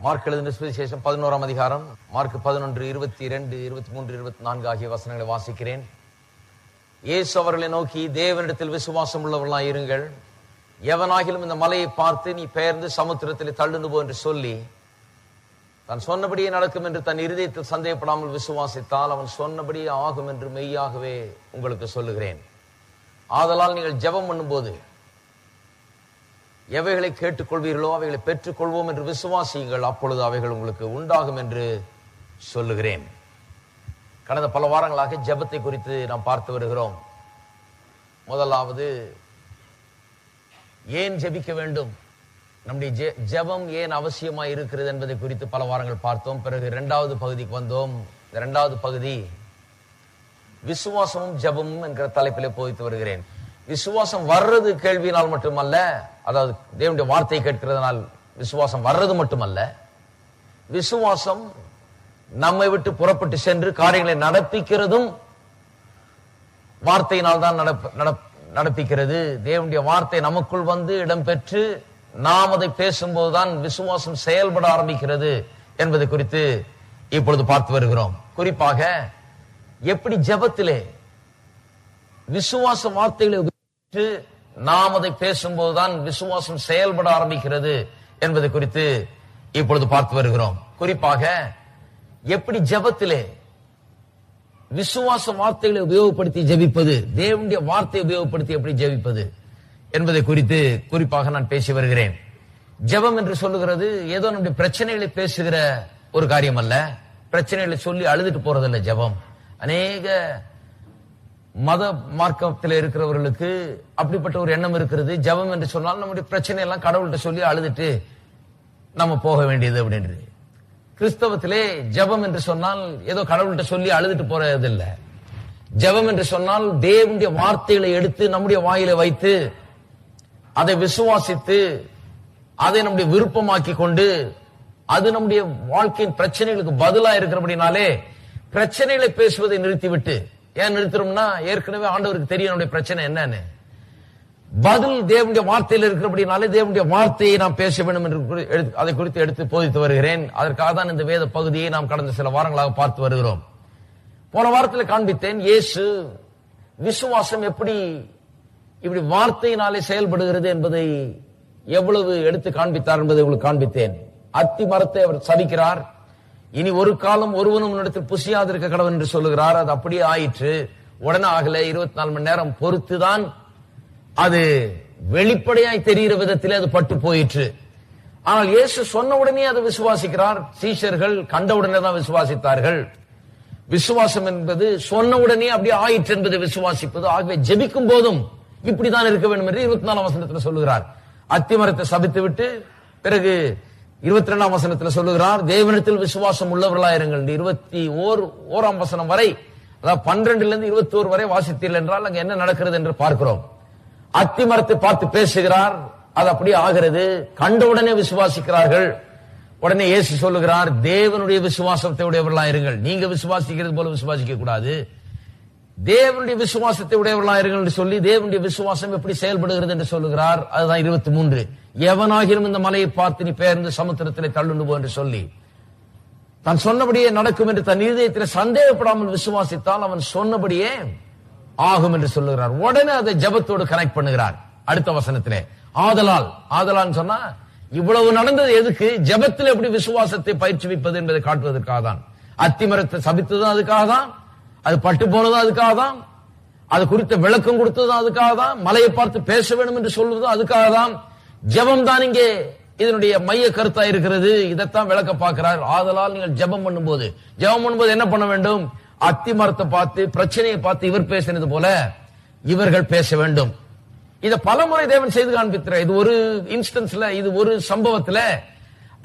Mark எழுதின சுவிசேஷம் 11ஆம் அதிகாரம், மார்க் 11, 22, 23, 24 ஆகிய வசனங்களை வாசிக்கிறேன். இயேசு அவர்களை நோக்கி, தேவனிடத்தில் விசுவாசம் உள்ளவர்களாய் இருங்கள். எவனாகிலும் இந்த மலையை பார்த்து நீ பெயர்ந்து சமுத்திரத்தில் தள்ளுண்டு போ என்று சொல்லி தான் சொன்னபடியே நடக்கும் என்று தன் இருதயத்தில் சந்தேகப்படாமல் விசுவாசித்தால் அவன் சொன்னபடியே ஆகும் என்று மெய்யாகவே உங்களுக்கு சொல்லுகிறேன். ஆதலால் நீங்கள் ஜெபம் பண்ணும்போது எவைகளை கேட்டுக்கொள்வீர்களோ அவைகளை பெற்றுக் கொள்வோம் என்று விசுவாசியுங்கள், அப்பொழுது அவைகள் உங்களுக்கு உண்டாகும் என்று சொல்லுகிறேன். கடந்த பல வாரங்களாக ஜெபத்தை குறித்து நாம் பார்த்து வருகிறோம். முதலாவது, ஏன் ஜெபிக்க வேண்டும், நம்முடைய ஜெபம் ஏன் அவசியமாய் இருக்கிறது என்பதை குறித்து பல வாரங்கள் பார்த்தோம். பிறகு இரண்டாவது பகுதிக்கு வந்தோம். இந்த இரண்டாவது பகுதி விசுவாசமும் ஜெபமும் என்கிற தலைப்பிலே போதித்து வருகிறேன். விசுவாசம் வர்றது கேள்வியினால் மட்டுமல்ல, அதாவது தேவனுடைய வார்த்தையை கேட்கிறதுனால் விசுவாசம் வர்றது மட்டுமல்ல, விசுவாசம் நம்மை விட்டு புறப்பட்டு சென்று காரியங்களை நடப்பிக்கிறதும் வார்த்தையினால் தான் நடப்பிக்கிறது. தேவனுடைய வார்த்தை நமக்குள் வந்து இடம்பெற்று நாம் அதை பேசும்போதுதான் விசுவாசம் செயல்பட ஆரம்பிக்கிறது என்பதை குறித்து இப்பொழுது பார்த்து வருகிறோம். குறிப்பாக எப்படி ஜெபத்திலே விசுவாச வார்த்தைகளை நாம் அதை பேசும்போதுதான் விசுவாசம் செயல்பட ஆரம்பிக்கிறது என்பதை குறித்து இப்பொழுது பார்த்து வருகிறோம். குறிப்பாக எப்படி ஜெபத்திலே விசுவாச வார்த்தைகளை உபயோகப்படுத்தி ஜெபிப்பது, தேவனுடைய வார்த்தையை உபயோகப்படுத்தி எப்படி ஜெபிப்பது என்பதை குறித்து குறிப்பாக நான் பேசி வருகிறேன். ஜெபம் என்று சொல்லுகிறது ஏதோ நம்முடைய பிரச்சனைகளை பேசுகிற ஒரு காரியம் அல்ல. பிரச்சனைகளை சொல்லி அழுதுட்டு போறதில்லை ஜெபம். அநேக மத மார்க்கத்தில் இருக்கிறவர்களுக்கு அப்படிப்பட்ட ஒரு எண்ணம் இருக்கிறது. ஜெபம் என்று சொன்னால் நம்முடைய பிரச்சனை எல்லாம் கடவுள்கிட்ட சொல்லி அழுதுட்டு நம்ம போக வேண்டியது அப்படின்னு. கிறிஸ்தவத்திலே ஜெபம் என்று சொன்னால் ஏதோ கடவுள்கிட்ட சொல்லி அழுதுட்டு போறதில்லை. ஜெபம் என்று சொன்னால் தேவனுடைய வார்த்தைகளை எடுத்து நம்முடைய வாயில வைத்து அதை விசுவாசித்து அதை நம்முடைய விருப்பமாக்கி கொண்டு அது நம்முடைய வாழ்க்கையின் பிரச்சனைகளுக்கு பதிலா இருக்கிறபடினாலே பிரச்சனைகளை பேசுவதை நிறுத்திவிட்டு, ஏன் நிறுத்துறோம்னா ஏற்கனவே ஆண்டவருக்கு தெரியும் நம்முடைய பிரச்சனை என்னன்னு. பதில் தேவனுடைய வார்த்தையில் இருக்கிறபடினாலே தேவனுடைய வார்த்தையை நாம் பேச வேண்டும் என்று அதை குறித்து எடுத்து போதித்து வருகிறேன். அதற்காக தான் இந்த வேத பகுதியை நாம் கடந்த சில வாரங்களாக பார்த்து வருகிறோம். போன வாரத்தில் காண்பித்தேன் இயேசு விசுவாசம் எப்படி இப்படி வார்த்தையினாலே செயல்படுகிறது என்பதை எவ்வளவு எடுத்து காண்பித்தார் என்பதை உங்களுக்கு காண்பித்தேன். அத்தி மரத்தை அவர் சபிக்கிறார். இனி ஒரு காலம் ஒருவனும் இடத்தில் புசியாதிருக்க கடவுள் என்று சொல்லுகிறார். அது அப்படியே ஆயிற்று. உடனே ஆகல, 24 மணி நேரம் பொறுத்துதான் அது வெளிப்படையாய் தெரிகிற விதத்திலே அது பட்டு போயிற்று. ஆனால் இயேசு சொன்ன உடனே அதை விசுவாசிக்கிறார். சீஷர்கள் கண்டவுடனே தான் விசுவாசித்தார்கள். விசுவாசம் என்பது சொன்ன உடனே அப்படியே ஆயிற்று என்பதை விசுவாசிப்பது. ஆகவே ஜெபிக்கும் போதும் இப்படிதான் இருக்க வேண்டும் என்று 24ஆம் வசனத்தில் சொல்லுகிறார். அத்திமரத்தை சபித்து விட்டு பிறகு 22ஆம் வசனத்தில் சொல்லுகிறார், தேவனிடத்தில் விசுவாசம் உள்ளவர்களாயிருங்கள். 21ஆம் வசனம் வரை, அதாவது 12 21 வரை வாசித்தீர்கள் என்றால் அங்க என்ன நடக்கிறது என்று பார்க்கிறோம். அத்திமரத்தை பார்த்து பேசுகிறார், அது அப்படியே ஆகிறது. கண்டவுடனே விசுவாசிக்கிறார்கள். உடனே இயேசு சொல்லுகிறார், தேவனுடைய விசுவாசத்தை உடையவர்களாயிருங்கள். நீங்க விசுவாசிக்கிறது போல விசுவாசிக்க கூடாது, தேவனுடைய விசுவாசத்தை உடையவர்களாயிருங்கள் என்று சொல்லி தேவனுடைய விசுவாசம் எப்படி செயல்படுகிறது என்று சொல்லுகிறார். அதுதான் 23. எவனாகிலும் இந்த மலையை பார்த்து நீ பெயர்ந்து சமுத்திரத்திலே தள்ளுண்டு போ என்று சொல்லி தான் சொன்னபடியே நடக்கும் என்று தன் இருதயத்தில் சந்தேகப்படாமல் விசுவாசித்தால் அவன் சொன்னபடியே ஆகும் என்று சொல்லுகிறார். உடனே அதை ஜெபத்தோடு கனெக்ட் பண்ணுகிறார். அடுத்த வசனத்திலே ஆதலால் சொன்னா இவ்வளவு நடந்தது எதுக்கு? ஜெபத்தில் எப்படி விசுவாசத்தை பயிற்சிவிப்பது என்பதை காட்டுவதற்காக தான். அத்திமரத்தை சபித்ததும் அதுக்காக தான், அது பட்டு போனதும் அதுக்காக தான், அது குறித்த விளக்கம் கொடுத்ததும் அதுக்காக தான், மலையை பார்த்து பேச வேண்டும் என்று சொல்வதும் அதுக்காக தான். ஜெபம் தான் இங்கே இதனுடைய மைய கருத்தா இருக்கிறது. இதைத்தான் விளக்க பார்க்கிறார். ஆதலால் நீங்கள் ஜெபம் பண்ணும்போது என்ன பண்ண வேண்டும்? அத்திமரத்தை பார்த்து பிரச்சனையை பார்த்து இவர் பேசினது போல இவர்கள் பேச வேண்டும். இதை பல முறை தேவன் செய்து காண்பிக்கிறார். இது ஒரு இன்ஸ்டன்ஸ்ல, இது ஒரு சம்பவத்துல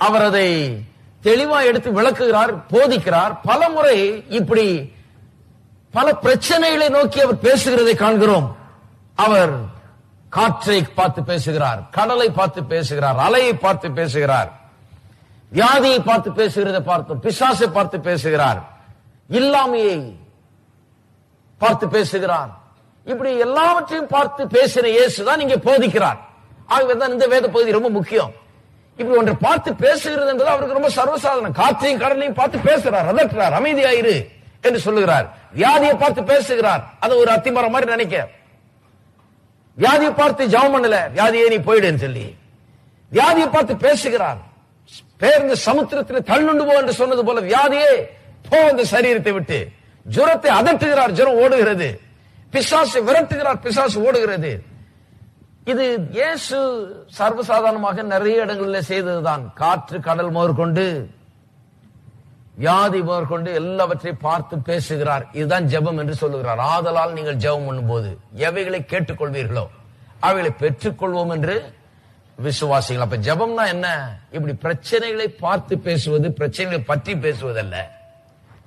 அவர் அதை தெளிவா எடுத்து விளக்குகிறார், போதிக்கிறார். பல முறை இப்படி பல பிரச்சனைகளை நோக்கி அவர் பேசுகிறதை காண்கிறோம். அவர் காற்றை பார்த்து பேசுகிறார், கடலை பார்த்து பேசுகிறார், அலையை பார்த்து பேசுகிறார், வியாதியை பார்த்து பேசுகிறதை பார்த்தோம், பிசாசை பார்த்து பேசுகிறார், இல்லாமையை பார்த்து பேசுகிறார். இப்படி எல்லாவற்றையும் பார்த்து பேசின இயேசுதான் இங்கே போதிக்கிறார். ஆகவேதான் இந்த வேத பகுதி ரொம்ப முக்கியம். இப்படி ஒன்றை பார்த்து பேசுகிறது என்பது அவருக்கு ரொம்ப சர்வசாதாரணம். காற்றையும் கடலையும் பார்த்து பேசுறார், அதட்டுறார், அமைதியாயிரு என்று சொல்லுகிறார். வியாதியை பார்த்து பேசுகிறார், அது ஒரு அத்திமரம் மாதிரி நினைக்க. வியாதியை பார்த்து ஜெபம் பண்ணல, வியாதியே நீ போயிடுன்னு சொல்லி வியாதியை பார்த்து பேசுகிறார். பேர்ந்த சமுத்திரத்தில் தள்ளுண்டு போ என்று சொன்னது போல வியாதியே போ அந்த சரீரத்தை விட்டு. ஜுரத்தை அதட்டுகிறார், ஜுரம் ஓடுகிறது. பிசாசை விரட்டுகிறார், பிசாசு ஓடுகிறது. இது இயேசு சர்வசாதாரணமாக நிறைய இடங்களில் செய்ததுதான். காற்று கடல் முதற்கொண்டு வியாதி முதற்கொண்டு எல்லாவற்றையும் பார்த்து பேசுகிறார். இதுதான் ஜெபம் என்று சொல்லுகிறார். ஆதலால் நீங்கள் ஜெபம் பண்ணும் போது எவைகளை கேட்டுக்கொள்வீர்களோ அவைகளை பெற்றுக்கொள்வோம் என்று விசுவாசிகள். அப்ப ஜெபம்னா என்ன? இப்படி பிரச்சனைகளை பார்த்து பேசுவது, பிரச்சனைகளை பற்றி பேசுவதல்ல.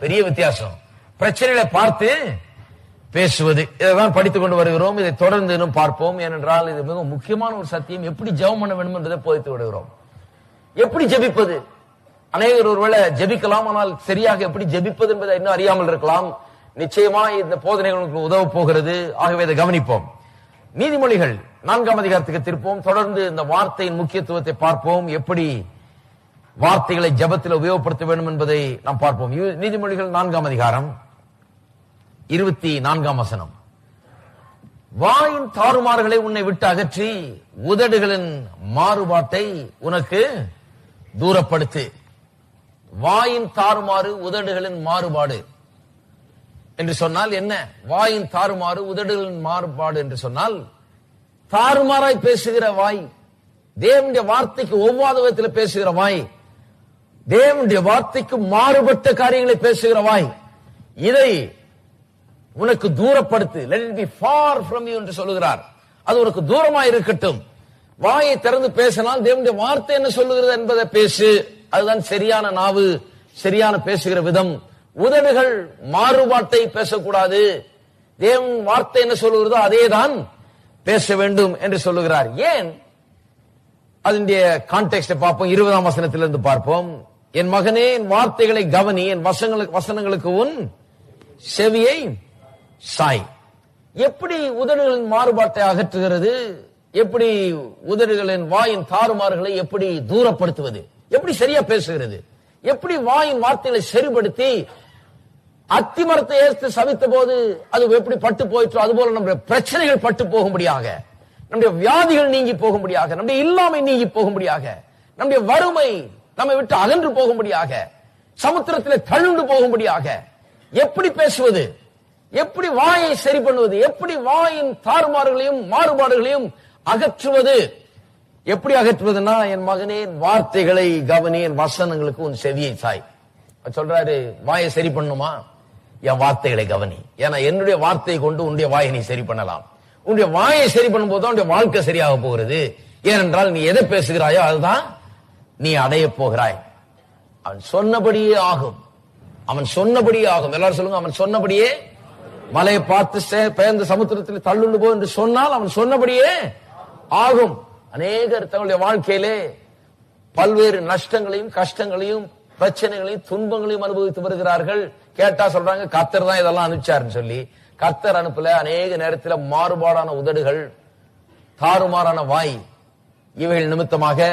பெரிய வித்தியாசம். பிரச்சனைகளை பார்த்து பேசுவது. இதைதான் படித்துக் கொண்டு வருகிறோம். இதை தொடர்ந்து இன்னும் பார்ப்போம். ஏனென்றால் இது மிக முக்கியமான ஒரு சத்தியம். எப்படி ஜெபம் பண்ண வேண்டும் என்பதை போதித்து விடுகிறோம். எப்படி ஜெபிப்பது? அநேகர் ஒருவேளை ஜெபிக்கலாம், ஆனால் சரியாக எப்படி ஜெபிப்பது என்பதை இன்னும் அறியாமல் இருக்கலாம். நிச்சயமா இந்த போதனைகளுக்கு உதவ போகிறது. ஆகவே இதை கவனிப்போம். நீதிமொழிகள் 4ஆம் அதிகாரத்துக்கு திருப்போம். தொடர்ந்து இந்த வார்த்தையின் முக்கியத்துவத்தை பார்ப்போம். எப்படி வார்த்தைகளை ஜெபத்தில் உபயோகப்படுத்த வேண்டும் என்பதை நாம் பார்ப்போம். நீதிமொழிகள் 4ஆம் அதிகாரம் 24ஆம் வசனம். வாயின் தாறுமாறுகளை உன்னை விட்டு அகற்றி உதடுகளின் மாறுபாட்டை உனக்கு தூரப்படுத்து. வாயின் தாறுமாறு, உதடுகளின் மாறுபாடு என்று சொன்னால் என்ன? வாயின் தாறுமாறு, உதடுகளின் மாறுபாடு என்று சொன்னால் தாறுமாறாய் பேசுகிற வாய், தேவனுடைய வார்த்தைக்கு ஒவ்வாத விதத்தில் பேசுகிற வாய், தேவனுடைய வார்த்தைக்கு மாறுபட்ட காரியங்களை பேசுகிற வாய், இதை உனக்கு தூரப்படுத்து. let it be far from you என்று சொல்லுகிறார். அது உனக்கு தூரமாய் இருக்கட்டும். வாயை திறந்து பேசினால் தேவனுடைய வார்த்தை என்ன சொல்லுகிறது என்பதை பேசு. அதுதான் சரியான நாவு, சரியான பேசுகிற விதம். உதடுகள் மாறுபாட்டை பேசக்கூடாது. தேவன் வார்த்தை என்ன சொல்லுகிறதோ அதே தான் பேச வேண்டும் என்று சொல்லுகிறார். ஏன்? அதனுடைய கான்டெக்ஸ்டை பார்ப்போம். 20ஆம் வசனத்திலிருந்து பார்ப்போம். என் மகனே, என் வார்த்தைகளை கவனி, என் வசனங்களுக்கு உன் செவியை சாய். எப்படி உதடுகளின் மாறுபாட்டை அகற்றுகிறது? எப்படி உதடுகளின் வாயின் தாறுமாறுகளை எப்படி தூரப்படுத்துவது? எப்படி சரியா பேசுகிறது? எப்படி வாயின் வார்த்தைகளை சரிபடுத்தி அத்திமரத்தை ஏற்று சவித்த போது அது எப்படி பட்டு போயிற்றோ அதுபோல நம்முடைய பிரச்சனைகள் பட்டு போகும்படியாக, நம்முடைய வியாதிகள் நீங்கி போகும்படியாக, நம்முடைய இல்லாமை நீங்கி போகும்படியாக, நம்முடைய வறுமை நம்மை விட்டு அகன்று போகும்படியாக, சமுத்திரத்தில் தள்ளுண்டு போகும்படியாக எப்படி பேசுவது? எப்படி வாயை சரி பண்ணுவது? எப்படி வாயின் தாறுமாறுகளையும் மாறுபாடுகளையும் அகற்றுவது? எப்படி அகற்றுவதுன்னா, என் மகனே, வார்த்தைகளை கவனி, என் வசனங்களுக்கு உன் செவியை சாய். சொல்றாரு, வாயை சரி பண்ணுமா? என் வார்த்தைகளை கவனி. ஏன்னா என்னுடைய வார்த்தையை கொண்டு உன்னுடைய வாயை நீ சரி பண்ணலாம். உன்னுடைய வாயை சரி பண்ணும் போது உன்னுடைய வாழ்க்கை சரியாக போகிறது. ஏனென்றால் நீ எதை பேசுகிறாயோ அதுதான் நீ அடைய போகிறாய். அவன் சொன்னபடியே ஆகும். அவன் சொன்னபடியே ஆகும். எல்லாரும் சொல்லுங்க, அவன் சொன்னபடியே. மலையை பார்த்து பெயர்ந்த சமுத்திரத்தில் தள்ளுண்டு போ என்று சொன்னால் அவன் சொன்னபடியே ஆகும். அநேகர் தங்களுடைய வாழ்க்கையிலே பல்வேறு நஷ்டங்களையும் கஷ்டங்களையும் பிரச்சனைகளையும் துன்பங்களையும் அனுபவித்து வருகிறார்கள். கேட்டா சொல்றாங்க, கர்த்தர் தான் இதெல்லாம் அனுப்பிச்சாருன்னு சொல்லி. கர்த்தர் அனுப்பல. அநேக நேரத்தில் மாறுபாடான உதடுகள், தாறுமாறான வாய், இவைகள் நிமித்தமாக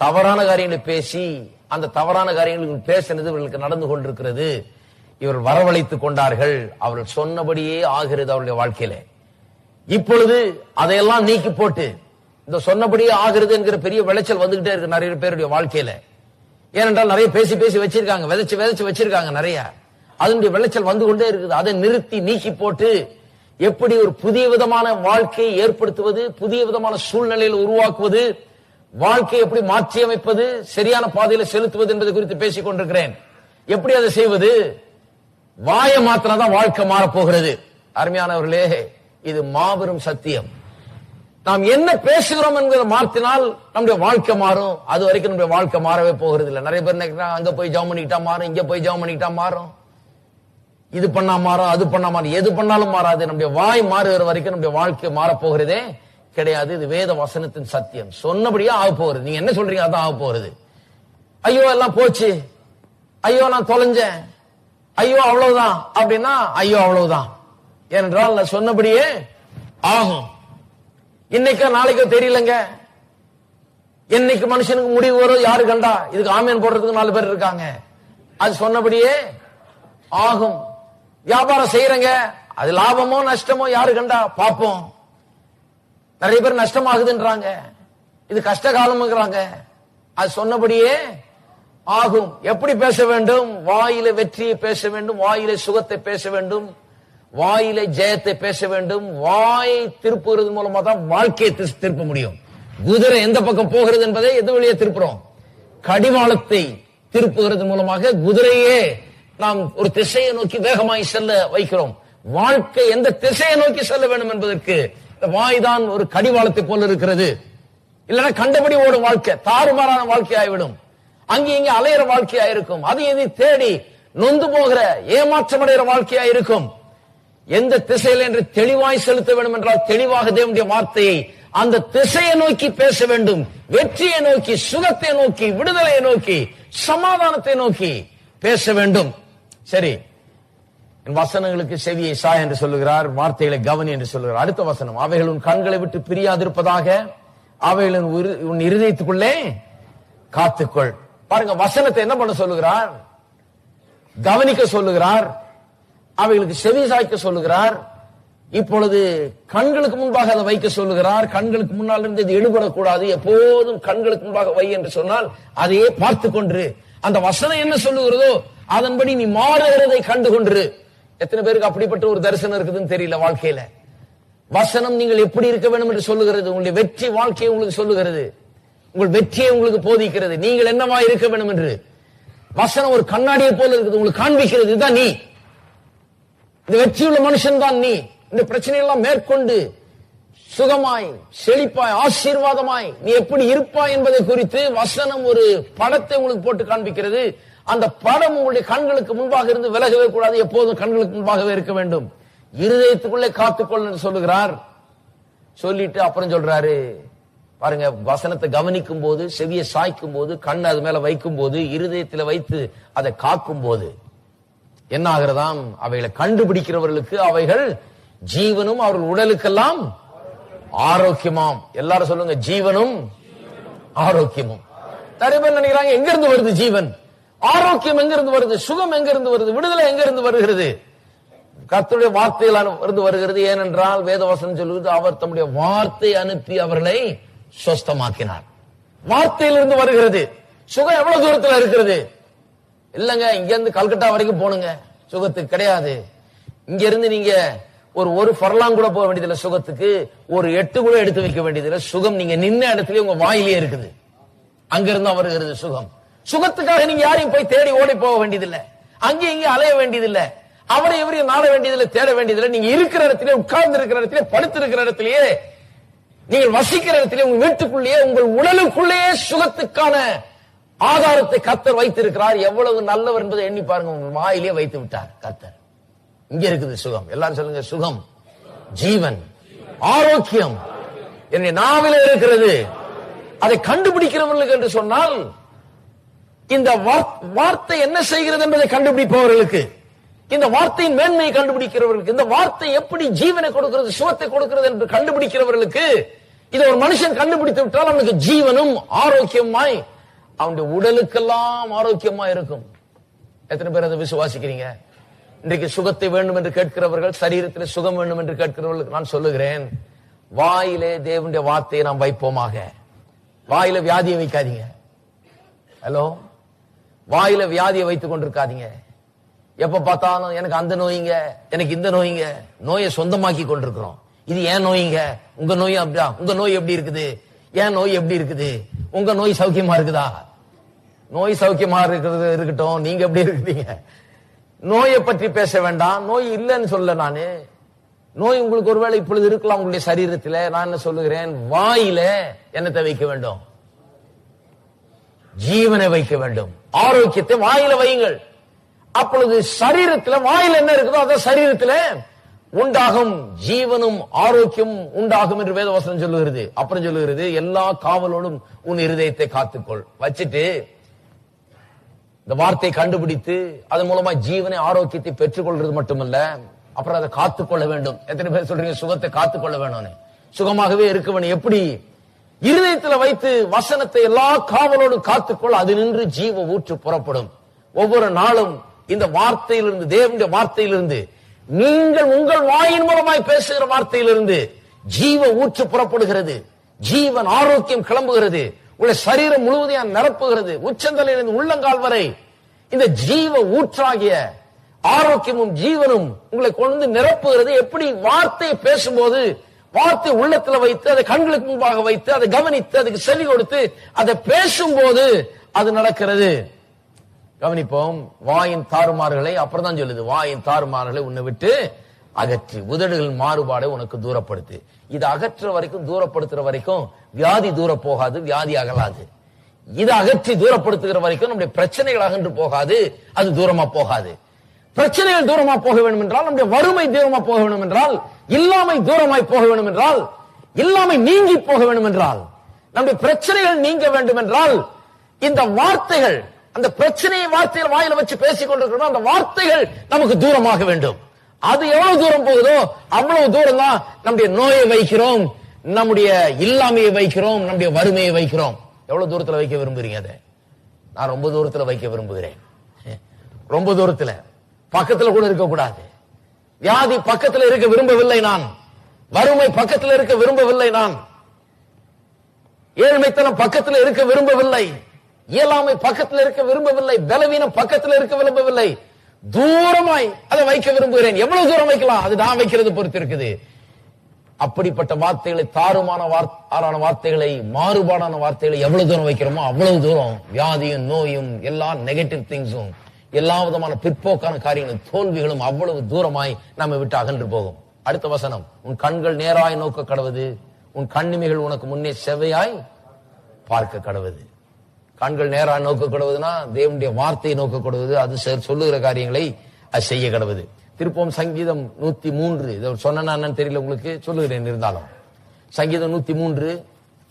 தவறான காரியங்களை பேசி அந்த தவறான காரியங்களுக்கு பேசினது இவர்களுக்கு நடந்து கொண்டிருக்கிறது. இவர்கள் வரவழைத்துக் கொண்டார்கள். அவர்கள் சொன்னபடியே ஆகிறது அவருடைய வாழ்க்கையில. இப்பொழுது அதையெல்லாம் நீக்கி போட்டு இந்த சொன்னபடியே ஆகிறது என்கிற பெரிய விளைச்சல் வந்துகிட்டே இருக்கு நிறைய பேருடைய வாழ்க்கையில. ஏனென்றால் நிறைய பேசி பேசி வச்சிருக்காங்க, விதைச்சு விதைச்சு வச்சிருக்காங்க நிறைய. அதனுடைய விளைச்சல் வந்து கொண்டே இருக்குது. அதை நிறுத்தி நீக்கி போட்டு எப்படி ஒரு புதிய விதமான வாழ்க்கையை ஏற்படுத்துவது, புதிய விதமான சூழ்நிலையில் உருவாக்குவது, வாழ்க்கையை எப்படி மாற்றி அமைப்பது, சரியான பாதையில செலுத்துவது என்பது குறித்து பேசிக் கொண்டிருக்கிறேன். எப்படி அதை செய்வது? வாயை மாத்திரம் தான் வாழ்க்கை மாறப்போகிறது. அருமையானவர்களே, இது மாபெரும் சத்தியம். நாம் என்ன பேசுகிறோம் என்பதை மாற்றினால் நம்முடைய வாழ்க்கை மாறும். அது வரைக்கும் நம்முடைய வாழ்க்கை மாறவே போகிறது இல்லை. நிறைய பேர் நினைக்கிறாங்க, அங்க போய் ஜெபம் பண்ணிக்கிட்டா மாறும், இங்க போய் ஜெபம் பண்ணிக்கிட்டா மாறும், இது பண்ணா மாறும், அது பண்ணா மாறும். எது பண்ணாலும் மாறாது. நம்முடைய வாய் மாறுகிற வரைக்கும் நம்முடைய வாழ்க்கை மாறப்போகிறதே கிடையாது. இது வேத வசனத்தின் சத்தியம். சொன்னபடியே ஆக போகிறது. நீங்க என்ன சொல்றீங்க அதான் ஆக போகிறது. ஐயோ எல்லாம் போச்சு, ஐயோ நான் தொலைஞ்சேன், ஐயோ அவ்வளவுதான் அப்படின்னா ஐயோ அவ்வளவுதான். ஏனென்றால் நான் சொன்னபடியே ஆகும். இன்னைக்கோ நாளைக்கோ தெரியலங்க. என்னைக்கு மனுஷனுக்கு முடிவு வரும் யாரு கண்டா? இதுக்கு ஆமீன் போடுறதுக்கு 4 பேர் இருக்காங்க. அது சொன்னபடியே ஆகும். வியாபாரம் செய்யறங்க, அது லாபமோ நஷ்டமோ யாரு கண்டா? பாப்போம். நிறைய பேர் நஷ்டமாகுதுன்றாங்க, இது கஷ்ட காலம்ங்கிறாங்க. அது சொன்னபடியே ஆகும். எப்படி பேச வேண்டும்? வாயில வெற்றியை பேச வேண்டும், வாயில சுகத்தை பேச வேண்டும், வாயில ஜெயத்தை பேச வேண்டும். வாயை திருப்புறது மூலமா தான் வாழ்க்கையை திருப்ப முடியும். குதிரை எந்த பக்கம் போகிறது என்பதை எது வழியே திருப்புறோம்? கடிவாளத்தை திருப்புகிறது மூலமாக குதிரையே நாம் ஒரு திசையை நோக்கி வேகமாய் செல்ல வைக்கிறோம். வாழ்க்கை எந்த திசையை நோக்கி செல்ல வேண்டும் என்பதற்கு இந்த வாய்தான் ஒரு கடிவாளத்தை போல இருக்கிறது. இல்லைன்னா கண்டபடி ஓடும் வாழ்க்கை தாறுமாறான வாழ்க்கையாய்விடும். அங்கே இங்கே அலையிற வாழ்க்கையா இருக்கும். அது எதை தேடி நொந்து போகிற ஏமாற்றமடைகிற வாழ்க்கையா இருக்கும். எந்த திசையில் என்று தெளிவாய் செலுத்த வேண்டும் என்றால் தெளிவாக தேவனுடைய வார்த்தையை அந்த திசையை நோக்கி பேச வேண்டும். வெற்றியை நோக்கி, சுகத்தை நோக்கி, விடுதலையை நோக்கி, சமாதானத்தை நோக்கி பேச வேண்டும். சரி, என் வசனங்களுக்கு செவியை சாய் என்று சொல்லுகிறார், வார்த்தைகளை கவனி என்று சொல்லுகிறார். அடுத்த வசனம், அவைகள் உன் கண்களை விட்டு பிரியாதிருப்பதாக அவைகள் உன் இருதயத்துக்குள்ளே காத்துக்கொள். பாருங்க, வசனத்தை என்ன பண்ண சொல்லுகிறார்? கவனிக்க சொல்லுகிறார், அவைகளுக்கு செவி சாய்க்க சொல்லுகிறார். இப்பொழுது கண்களுக்கு முன்பாக அதை வைக்க சொல்லுகிறார். கண்களுக்கு முன்னால் இருந்து இது எடுபடக்கூடாது, எப்போதும் கண்களுக்கு முன்பாக வை என்று சொன்னால் அதையே பார்த்து கொண்டு அந்த வசனம் என்ன சொல்லுகிறதோ அதன்படி நீ மாறுகிறதை கண்டு கொண்டு. எத்தனை பேருக்கு அப்படிப்பட்ட ஒரு தரிசனம் இருக்குதுன்னு தெரியல வாழ்க்கையில. வசனம் நீங்கள் எப்படி இருக்க வேண்டும் என்று சொல்லுகிறது. உங்களுடைய வெற்றி வாழ்க்கையை உங்களுக்கு சொல்லுகிறது, உங்கள் வெற்றியை உங்களுக்கு போதிக்கிறது, நீங்கள் என்னவா இருக்க வேண்டும் என்று. வசனம் ஒரு கண்ணாடியை போல இருக்குது, உங்களுக்கு காண்பிக்கிறது. இதுதான் நீ, இந்த வெற்றியுள்ள மனுஷன் தான் நீ. இந்த பிரச்சனையெல்லாம் மேற்கொண்டு சுகமாய், செழிப்பாய், ஆசீர்வாதமாய் நீ எப்படி இருப்பாய் என்பதை குறித்து வசனம் ஒரு படத்தை உங்களுக்கு போட்டு காண்பிக்கிறது. அந்த படம் உங்களுடைய கண்களுக்கு முன்பாக இருந்து விலகவே கூடாது, எப்போதும் கண்களுக்கு முன்பாகவே இருக்க வேண்டும். இருதயத்துக்குள்ளே காத்துக்கொள் என்று சொல்லுகிறார். சொல்லிட்டு அப்புறம் சொல்றாரு பாருங்க, வசனத்தை கவனிக்கும் போது, செவியை சாய்க்கும் போது, கண் அது மேல வைக்கும் போது, இருதயத்தில் வைத்து அதை காக்கும் போது என்ன ஆகிறதாம்? அவைகளை கண்டுபிடிக்கிறவர்களுக்கு அவைகள் ஜீவனும் அவர்கள் உடலுக்கெல்லாம் ஆரோக்கியமாம். எல்லாரும் சொல்லுங்க, ஜீவனும் ஆரோக்கியமும். நிறைய பேர் நினைக்கிறாங்க, எங்க இருந்து வருது ஜீவன், ஆரோக்கியம் எங்க இருந்து வருது, சுகம் எங்க இருந்து வருது, விடுதலை எங்க இருந்து வருகிறது? கர்த்தருடைய வார்த்தையில இருந்து வருகிறது. ஏனென்றால் வேதவசனம் சொல்லுவது, அவர் தம்முடைய வார்த்தை அனுப்பி அவர்களை சொஸ்தமாக்கினார். வார்த்தையிலிருந்து வருகிறது. சுகம் எவ்வளவு தூரத்தில் இருக்கிறது? இல்லங்க, இங்க இருந்து கல்கட்டா வரைக்கும் போனுங்க, சுகத்துக்கு கிடையாது. இங்க இருந்து நீங்க ஒரு ஃபர்லாங் கூட போக வேண்டியதில்லை சுகத்துக்கு, ஒரு 8 கூட எடுத்து வைக்க வேண்டியதில்லை. சுகம் நீங்க நின்ன இடத்துல உங்க வாயிலே இருக்குது, அங்கிருந்து வருகிறது சுகம். சுகத்துக்காக நீங்க யாரையும் போய் தேடி ஓடி போக வேண்டியதில்லை, அங்கேயும் இங்கே அலைய வேண்டியதில்லை, அவரை எவரையும் நாட வேண்டியதில்லை, தேட வேண்டியதில்லை. நீங்க இருக்கிற இடத்திலே, உட்கார்ந்து இருக்கிற இடத்திலே, படுத்திருக்கிற இடத்திலேயே, நீங்கள் வசிக்கிற இடத்திலே, உங்க வீட்டுக்குள்ளேயே, உங்கள் உடலுக்குள்ளேயே சுகத்துக்கான ஆதாரத்தை கர்த்தர் வைத்திருக்கிறார். எவ்வளவு நல்லவர் என்பதை எண்ணி பாருங்க. உங்கள் வாயிலே வைத்து விட்டார் கர்த்தர். இங்க இருக்குது சுகம். எல்லாரும் சொல்லுங்க, சுகம், ஜீவன், ஆரோக்கியம் என்னுடைய நாவில இருக்கிறது. அதை கண்டுபிடிக்கிறவர்களுக்கு என்று சொன்னால், இந்த வார்த்தை என்ன செய்கிறது என்பதை கண்டுபிடிப்பவர்களுக்கு, இந்த வார்த்தையின் மேன்மையை கண்டுபிடிக்கிறவர்களுக்கு, இந்த வார்த்தை எப்படி ஜீவனை கொடுக்கிறது, சுகத்தை கொடுக்கிறது என்று கண்டுபிடிக்கிறவர்களுக்கு, இதை ஒரு மனுஷன் கண்டுபிடித்து விட்டால் அவனுக்கு ஜீவனும் ஆரோக்கியமாய், அவனுடைய உடலுக்கெல்லாம் ஆரோக்கியமா இருக்கும். எத்தனை பேர் அதை விசுவாசிக்கிறீங்க? இன்றைக்கு சுகத்தை வேண்டும் என்று கேட்கிறவர்கள், சரீரத்தில் சுகம் வேண்டும் என்று கேட்கிறவர்களுக்கு நான் சொல்லுகிறேன், வாயிலே தேவனுடைய வார்த்தையை நாம் வைப்போமாக. வாயில வியாதியை வைக்காதீங்க. ஹலோ, வாயில வியாதியை வைத்துக் கொண்டிருக்காதீங்க. எப்ப பார்த்தாலும் எனக்கு அந்த நோய்ங்க, எனக்கு இந்த நோய்ங்க, நோயை சொந்தமாக்கி கொண்டிருக்கிறோம். இது ஏன் நோய்ங்க, உங்க நோய் அப்படியா, உங்க நோய் எப்படி இருக்குது, ஏன் நோய் எப்படி இருக்குது, உங்க நோய் சௌக்கியமா இருக்குதா? நோய் சௌக்கியமா இருக்கிறது இருக்கட்டும், நீங்க எப்படி இருக்கிறீங்க? நோயை பற்றி பேச வேண்டாம். நோய் இல்லைன்னு சொல்ல நானு. நோய் உங்களுக்கு ஒருவேளை இப்பொழுது இருக்கலாம் உங்களுடைய சரீரத்தில். நான் என்ன சொல்லுகிறேன், வாயில என்னத்தை வைக்க வேண்டும்? ஜீவனை வைக்க வேண்டும், ஆரோக்கியத்தை வாயில வையுங்கள். அப்பொழுது சரீரத்தில் வாயில என்ன இருக்குதோ அதான் சரீரத்தில் உண்டாகும், ஜீவனும் ஆரோக்கியம் உண்டாகும் என்று வேதவசனம் சொல்லுகிறது. அப்புறம் சொல்லுகிறது, எல்லா காவலோடும் உன் இருதயத்தை காத்துக்கொள். வச்சுட்டு இந்த வார்த்தையை கண்டுபிடித்து அதன் மூலமா ஜீவனை ஆரோக்கியத்தை பெற்றுக் கொள்றது மட்டுமல்ல, அப்புறம் அதை காத்துக்கொள்ள வேண்டும். எத்தனை பேர் சொல்றீங்க சுகத்தை காத்துக்கொள்ள வேணும்னு? சுகமாகவே இருக்க வேண்டும். எப்படி? இருதயத்தில் வைத்து வசனத்தை எல்லா காவலோடும் காத்துக்கொள், அது நின்று ஜீவ ஊற்று புறப்படும். ஒவ்வொரு நாளும் இந்த வார்த்தையிலிருந்து, தேவனுடைய வார்த்தையிலிருந்து, நீங்கள் உங்கள் வாயின் மூலமாய் பேசுகிற வார்த்தையிலிருந்து ஜீவ ஊற்று புறப்படுகிறது. ஜீவன் ஆரோக்கியம் கிளம்புகிறது. உங்களுடைய சரீரம் முழுவதையும் நிரப்புகிறது. உச்சந்தலையிலிருந்து உள்ளங்கால் வரை இந்த ஜீவ ஊற்றாகிய ஆரோக்கியமும் ஜீவனும் உங்களை கொண்டு நிரப்புகிறது. எப்படி? வார்த்தையை பேசும்போது, வார்த்தை உள்ளத்துல வைத்து, அதை கண்களுக்கு முன்பாக வைத்து, அதை கவனித்து, அதுக்கு செவி கொடுத்து, அதை பேசும்போது அது நடக்கிறது. கவனிப்போம். வாயின் தாறுமாறுகளை அப்புறம் தான் சொல்லுது. வாயின் தாறுமாறுகளை உன்னை விட்டு அகற்றி, உதடுகளின் மாறுபாடை உனக்கு தூரப்படுத்து. இது அகற்ற வரைக்கும், தூரப்படுத்துற வரைக்கும் வியாதி தூர போகாது, வியாதி அகலாது. இதை அகற்றி தூரப்படுத்துகிற வரைக்கும் நம்முடைய பிரச்சனைகள் அகன்று போகாது, அது தூரமா போகாது. பிரச்சனைகள் தூரமா போக வேண்டும் என்றால், நம்முடைய வறுமை தூரமா போக வேண்டும் என்றால், இல்லாமை தூரமாய் போக வேண்டும் என்றால், இல்லாமை நீங்கி போக வேண்டும் என்றால், நம்முடைய பிரச்சனைகள் நீங்க வேண்டும் என்றால், இந்த வார்த்தைகள், அந்த பிரச்சனையை வார்த்தைகள் வாயில வச்சு பேசிக் கொண்டிருக்கிறோம், அந்த வார்த்தைகள் நமக்கு தூரமாக வேண்டும். அது எவ்வளவு தூரம் போகுதோ அவ்வளவு தூரம் தான் நம்முடைய நோயை வைக்கிறோம், நம்முடைய இல்லாமையை வைக்கிறோம், நம்முடைய வறுமையை வைக்கிறோம். எவ்வளவு தூரத்துல வைக்க விரும்புறீங்க? அதை நான் ரொம்ப தூரத்துல வைக்க விரும்புகிறேன். ரொம்ப தூரத்துல, பக்கத்துல கூட இருக்க கூடாது. வியாதி பக்கத்துல இருக்க விரும்பவில்லை நான். வறுமை பக்கத்துல இருக்க விரும்பவில்லை நான். ஏழ்மைத்தனம் பக்கத்துல இருக்க விரும்பவில்லை. இயலாமை பக்கத்துல இருக்க விரும்பவில்லை. பலவீனம் பக்கத்துல இருக்க விரும்பவில்லை. தூரமாய் அதை வைக்க விரும்புகிறேன். எவ்வளவு தூரம் வைக்கலாம்? அது நான் வைக்கிறது பொறுத்து இருக்குது. அப்படிப்பட்ட வார்த்தைகளை, தாறுமான வார்த்தைகளை, மாறுபாடான வார்த்தைகளை எவ்வளவு தூரம் வைக்கிறோமோ அவ்வளவு தூரம் வியாதியும் நோயும் எல்லா நெகட்டிவ் திங்ஸும், எல்லா விதமான பிற்போக்கான காரியங்களும், தோல்விகளும் அவ்வளவு தூரமாய் நம்ம விட்டு அகன்று போகும். அடுத்த வசனம், உன் கண்கள் நேராய் நோக்க கடவுது, உன் கண்ணிமைகள் உனக்கு முன்னே செவையாய் பார்க்க கடவுது. கண்கள் நேராய் நோக்க கடவுதுன்னா தேவனுடைய வார்த்தையை நோக்க கடவுது. அது சொல்லுகிற காரியங்களை அது செய்ய கடவுது. திருப்பம் சங்கீதம் 103. இதை சொன்னா என்னன்னு தெரியல உங்களுக்கு, சொல்லுகிறேன் இருந்தாலும். சங்கீதம் 103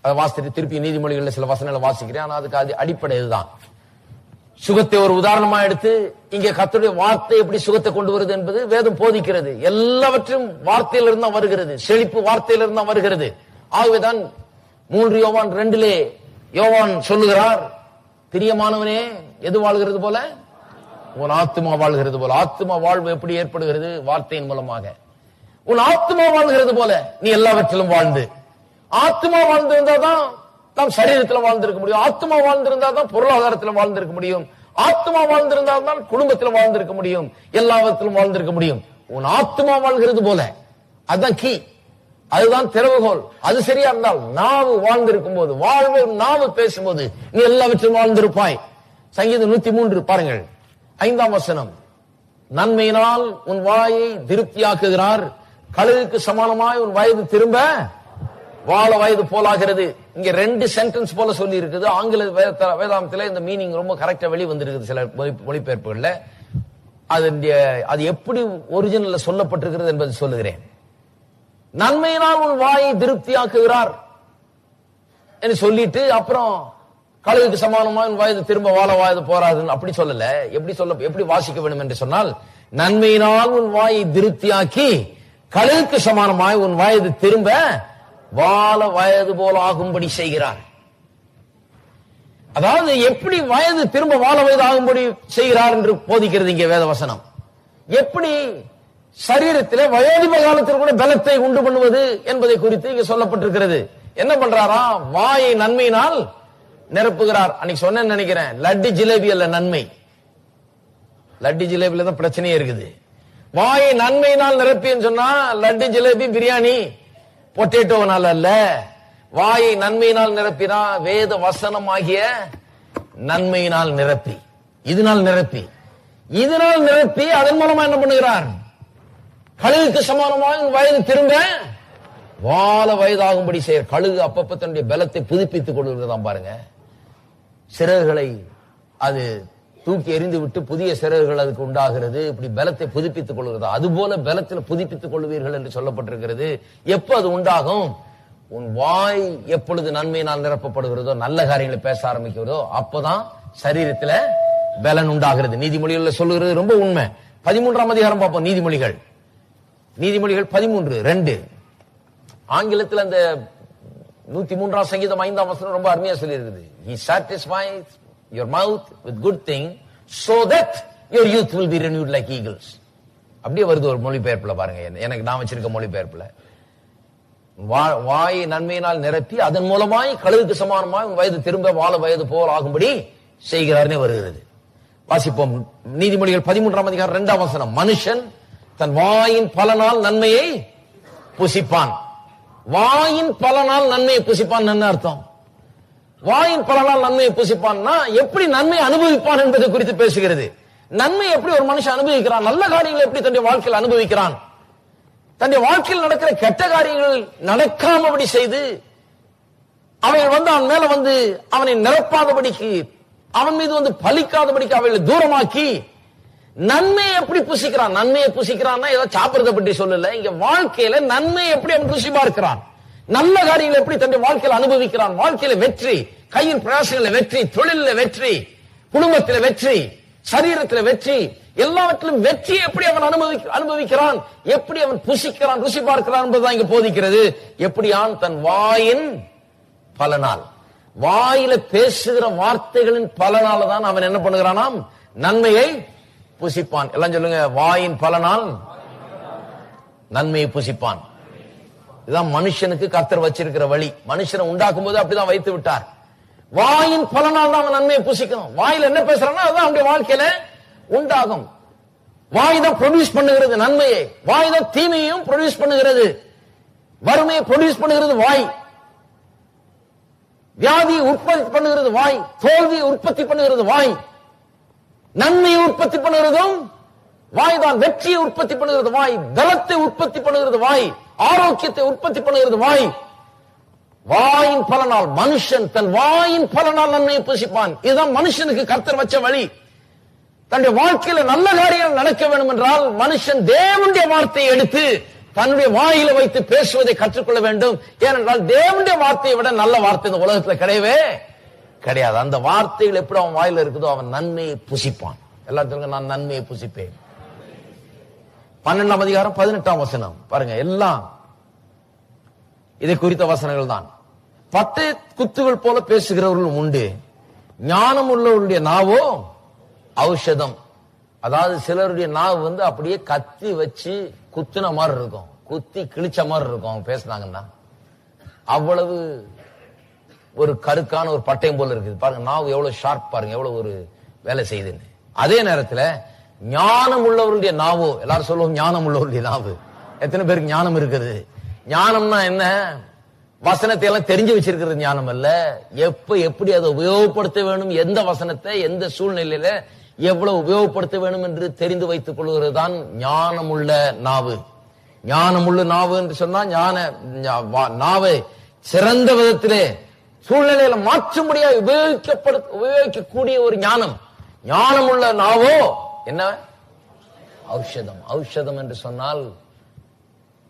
அதை வாசித்து திருப்பி நீதிமொழிகள்ல சில வசனங்களை வாசிக்கிறேன். ஆனா அதுக்கு அது அடிப்படை இதுதான். சுகத்தை ஒரு உதாரணமா எடுத்து இங்கே கர்த்தருடைய வார்த்தை எப்படி சுகத்தை கொண்டு வருது என்பது வேதம் போதிக்கிறது. எல்லாவற்றும் வார்த்தையிலிருந்து தான் வருகிறது. செழிப்பு வார்த்தையிலிருந்து தான் வருகிறது. ஆகவேதான் 3 யோவான் 2 யோவான் சொல்லுகிறார், பிரியமானவனே, எது வாழ்கிறது போல? உன் ஆத்துமா வாழ்கிறது போல. ஆத்துமா வாழ்வு எப்படி ஏற்படுகிறது? வார்த்தையின் மூலமாக. உன் ஆத்துமா வாழ்கிறது போல நீ எல்லாவற்றிலும் வாழ்ந்து. ஆத்துமா வாழ்ந்திருந்தாதான் நாம் சரீரத்தில் வாழ்ந்திருக்க முடியும். ஆத்துமா வாழ்ந்திருந்தாதான் பொருளாதாரத்தில் வாழ்ந்திருக்க முடியும். ஆத்துமா வாழ்ந்திருந்தால்தான் குடும்பத்தில் வாழ்ந்திருக்க முடியும். எல்லாவற்றிலும் வாழ்ந்திருக்க முடியும். உன் ஆத்துமா வாழ்கிறது போல, அதுதான் கீ, அதுதான் திறவுகோல். அது சரியா இருந்தால் நாவு வாழ்ந்திருக்கும் போது, வாழ்வு நாவு பேசும்போது நீ எல்லாவற்றிலும் வாழ்ந்திருப்பாய். சங்கீதம் 103 பாருங்கள், 5ஆம் வசனம், நன்மையினால் உன் வாயை திருப்தியாக்குகிறார், கழுகுக்கு சமானமாய் உன் வயது திரும்ப வாழ வயது போலாகிறது. இங்க 2 சென்டென்ஸ் போல சொல்லி இருக்குது. ஆங்கில வேதாந்தத்துல இந்த மீனிங் ரொம்ப கரெக்டா வெளி வந்திருக்குது சில மொழிபெயர்ப்புகள்ல. அது எப்படி ஒரிஜினல்ல சொல்லப்பட்டிருக்கிறது என்பதை சொல்லுகிறேன். நன்மையினால் உன் வாயை திருப்தியாக்குகிறார் என்று சொல்லிட்டு அப்புறம் கழுகுக்கு சமானமா உன் வயது திரும்ப வாழ வயது போறாதுன்னு அப்படி சொல்லல. எப்படி வாசிக்க வேண்டும் என்று சொன்னால், நன்மையினால் உன் வாயை திருப்தியாக்கி கழுகுக்கு சமானமாய் உன் வயது திரும்ப வாழ வயது போல ஆகும்படி செய்கிறார். அதாவது எப்படி வயது திரும்ப வாழ வயது ஆகும்படி செய்கிறார் என்று போதிக்கிறது இங்கே வேத வசனம். எப்படி சரீரத்திலே வயோதிப காலத்தில் கூட பலத்தை உண்டு பண்ணுவது என்பதை குறித்து இங்க சொல்லப்பட்டிருக்கிறது. என்ன பண்றாரா? வாயை நன்மையினால் நிரப்புகிறார். அன்னைக்கு சொன்னேன்னு நினைக்கிறேன், லட்டு ஜிலேபி அல்ல நன்மை. லட்டு ஜிலேபில தான் பிரச்சனையே இருக்குது. வாயை நன்மையினால் நிரப்பின்னு சொன்னா லட்டு ஜிலேபி பிரியாணி பொட்டேட்டோனால அல்ல. வாயை நன்மையினால் நிரப்பினா வேத வசனம் ஆகிய நன்மையினால் நிரப்பி, இதனால் நிரப்பி அதன் மூலமா என்ன பண்ணுகிறார்? கழுகுக்கு சமானமாக வயது திரும்ப வாழ வயதாகும்படி செய்ய. கழுகு அப்பப்ப தன்னுடைய பலத்தை புதுப்பித்துக் கொள்கிறதாம் பாருங்க. சிறகுகளை அது தூக்கி எறிந்து விட்டு புதிய சிறகுகள் அதுக்கு உண்டாகிறது. இப்படி பலத்தை புதுப்பித்துக் கொள்கிறதா, அதுபோல பலத்தில் புதுப்பித்துக் கொள்வீர்கள் என்று சொல்லப்பட்டிருக்கிறது. எப்ப அது உண்டாகும்? உன் வாய் எப்பொழுது நன்மையினால் நிரப்பப்படுகிறதோ, நல்ல காரியங்களை பேச ஆரம்பிக்கிறதோ, அப்பதான் சரீரத்துல பலன் உண்டாகிறது. நீதிமொழிகள் சொல்லுகிறது ரொம்ப உண்மை. 13ஆம் அதிகாரம் பார்ப்போம். நீதிமொழிகள் 13:2. ஆங்கிலத்தில் அந்த 103 சங்கீதம் 5ஆம் வசனம் ரொம்ப அருமையா சொல்லி இருக்குது. He satisfies your mouth with good thing so that your youth will be renewed like eagles. அப்படியே வருது ஒரு மொழிபெயர்ப்புல பாருங்க. எனக்கு நான் வச்சிருக்க மொழிபெயர்ப்புல வாயை நன்மையினால் நிரப்பி அதன் மூலமாய் கழுகுக்கு சமானமாய் வயது திரும்ப வாழ வயது போல் ஆகும்படி செய்கிறார்னே வருகிறது. வாசிப்போம். நீதிமொழிகள் 13ஆம் அதிகாரம் 2ஆம் வசனம். மனுஷன் தன் வாயின் பலனால் நன்மையை புசிப்பான். வாயின் பலனால் நன்மையை புசிப்பான் என்ன அர்த்தம்? வாயின் பலனால் நன்மையை புசிப்பான்னா எப்படி நன்மை அனுபவிப்பான் என்பதை குறித்து பேசுகிறது. நன்மை எப்படி ஒரு மனுஷன் அனுபவிக்கிறான், நல்ல காரியங்களை எப்படி தன்னுடைய வாழ்க்கையில் அனுபவிக்கிறான், தன்னுடைய வாழ்க்கையில் நடக்கிற கெட்ட காரியங்கள் நடக்காமபடி செய்து அவைகள் அவன் மேல அவனை நிரப்பாதபடிக்கு, அவன் மீது பலிக்காதபடிக்கு அவைகளை தூரமாக்கி நன்மையை எப்படி புசிக்கிறான். நன்மையை புசிக்கிறான்னா ஏதோ சாப்பிடுறதை பற்றி சொல்லல. இங்க வாழ்க்கையில நன்மை எப்படி அவன் ருசி பார்க்கிறான், நல்ல காரியங்களை எப்படி தன்னுடைய வாழ்க்கையில் அனுபவிக்கிறான். வாழ்க்கையில வெற்றி, கையின் பிரயாசங்களில் வெற்றி, தொழிலில் வெற்றி, குடும்பத்தில் வெற்றி, சரீரத்தில் வெற்றி, எல்லாவற்றிலும் வெற்றி எப்படி அவன் அனுபவிக்கிறான், எப்படி அவன் புசிக்கிறான், ருசி பார்க்கிறான் என்பதுதான் இங்க போதிக்கிறது. எப்படியான் தன் வாயின் பலனால், வாயில பேசுகிற வார்த்தைகளின் பலனால தான் அவன் என்ன பண்ணுகிறானாம், நன்மையை புசிப்பான். எல்லாம் சொல்லுங்க, வாயின் பலனால் நன்மையை புசிப்பான். இதுதான் மனுஷனுக்கு கர்த்தர் வச்சிருக்கிற வழி. மனுஷனை உண்டாக்கும் போது அப்படிதான் வைத்து விட்டார். வாயின் பலனால் தான் அவன் நன்மையை புசிக்கணும். வாயில என்ன பேசுறானோ அதுதான் அவனுடைய வாழ்க்கையில உண்டாகும். வாய் தான் ப்ரொடியூஸ் பண்ணுகிறது நன்மையை, வாய் தான் தீமையையும் ப்ரொடியூஸ் பண்ணுகிறது. வறுமையை ப்ரொடியூஸ் பண்ணுகிறது வாய், வியாதியை உற்பத்தி பண்ணுகிறது வாய், தோல்வியை உற்பத்தி பண்ணுகிறது வாய், நன்மையை உற்பத்தி பண்ணுகிறதும் வாய் தான், வெற்றியை உற்பத்தி பண்ணுகிறது வாய், பலத்தை உற்பத்தி பண்ணுகிறது வாய், ஆரோக்கியத்தை உற்பத்தி பண்ணுகிறது வாய். வாயின் பலனால் மனுஷன் தன் வாயின் பலனால் நன்மையை புசிப்பான். இதுதான் மனுஷனுக்கு கர்த்தர் வச்ச வழி. தன்னுடைய வாழ்க்கையில நல்ல காரியங்கள் நடக்க வேண்டும் என்றால் மனுஷன் தேவனுடைய வார்த்தையை எடுத்து தன்னுடைய வாயில வைத்து பேசுவதை கற்றுக்கொள்ள வேண்டும். ஏனென்றால் தேவனுடைய வார்த்தையை விட நல்ல வார்த்தை இந்த உலகத்துல கிடையவே கிடையாது. அந்த வார்த்தைகள் எப்படி அவன் வாயில இருக்குதோ அவன் நன்மையை புசிப்பான். எல்லாத்துக்கும் நான் நன்மையை புசிப்பேன். 12ஆம் அதிகாரம் 18ஆம் வசனம் பாருங்க. எல்லாம் இதை குறித்த வசனங்கள் தான். பட்டை குத்துகள் போல பேசுகிறவர்களும் உண்டு, ஞானம் உள்ளவருடைய நாவோ ஔஷதம். அதாவது சிலருடைய நாவு அப்படியே கத்தி வச்சு குத்துன மாதிரி இருக்கும், குத்தி கிழிச்ச மாதிரி இருக்கும். அவங்க பேசினாங்கன்னா அவ்வளவு ஒரு கருக்கான ஒரு பட்டயம் போல இருக்குது. பாருங்க நாவு எவ்வளவு ஷார்ப், பாருங்க எவ்வளவு ஒரு வேலை செய்யுதுன்னு. அதே நேரத்தில் ஞானம் உள்ளவருடைய நாவோ, எல்லாரும் சொல்லுவோம் ஞானம் உள்ளவருடைய நாவு. எத்தனை பேருக்கு ஞானம் இருக்குது? ஞானம்னா என்ன? வசனத்தை எல்லாம் தெரிஞ்சு வச்சிருக்கிறது ஞானம் அல்ல. எப்படி அதை உபயோகப்படுத்த வேணும், எந்த வசனத்தை எந்த சூழ்நிலையில எவ்வளவு உபயோகப்படுத்த வேண்டும் என்று தெரிந்து வைத்துக் கொள்கிறது தான் ஞானமுள்ள நாவு. ஞானமுள்ள நாவு என்று சொன்னா நாவை சிறந்த விதத்திலே சூழ்நிலையில மாற்றும்படியா உபயோகிக்கக்கூடிய ஒரு ஞானம். ஞானமுள்ள நாவோ என்ன? ஔஷதம். ஔஷதம் என்று சொன்னால்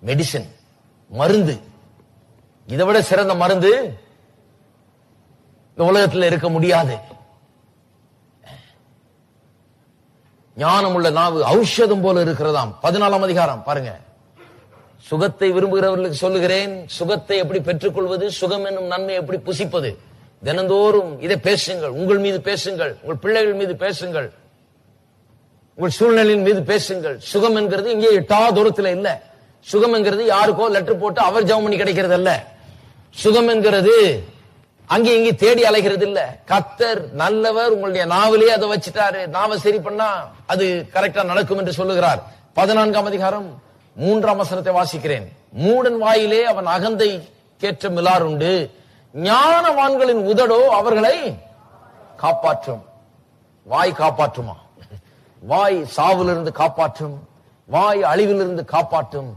மெடிசன், மருந்து. இதை விட சிறந்த மருந்து இந்த உலகத்தில் இருக்க முடியாது. ஞானமுள்ள நாவு ஔஷதம் போல இருக்கிறதாம். 14ஆம் அதிகாரம் பாருங்க. சுகத்தை விரும்புகிறவர்களுக்கு சொல்லுகிறேன், சுகத்தை எப்படி பெற்றுக்கொள்வது, சுகம் என்னும் நன்மை எப்படி புசிப்பது. தினந்தோறும் இதை பேசுங்கள், உங்கள் மீது பேசுங்கள், உங்கள் பிள்ளைகள் மீது பேசுங்கள், உங்கள் சூழ்நிலையின் மீது பேசுங்கள். சுகம் என்கிறது இங்கே எட்டா தூரத்தில் இல்ல. சுகம் என்கிறது யாருக்கோ லெட்டர் போட்டு அவர் ஜெபம் பண்ணி கிடைக்கிறது அல்ல. சுகம் என்கிறது அங்கே இங்கே தேடி அலைகிறது இல்ல. கர்த்தர் நல்லவர், உங்களுடைய நாவிலேயே அதை வச்சுட்டாரு. நாவை சரி பண்ணா அது கரெக்டா நடக்கும் என்று சொல்லுகிறார். 14ஆம் அதிகாரம் 3ஆம் வசனத்தை வாசிக்கிறேன். மூடன் வாயிலே அவன் அகந்தை கேற்ற மிலார் உண்டு, ஞானவான்களின் உதடோ அவர்களை காப்பாற்றும். வாய் காப்பாற்றுமா? வாய் சாவிலிருந்து காப்பாற்றும், வாய் அழிவிலிருந்து காப்பாற்றும்,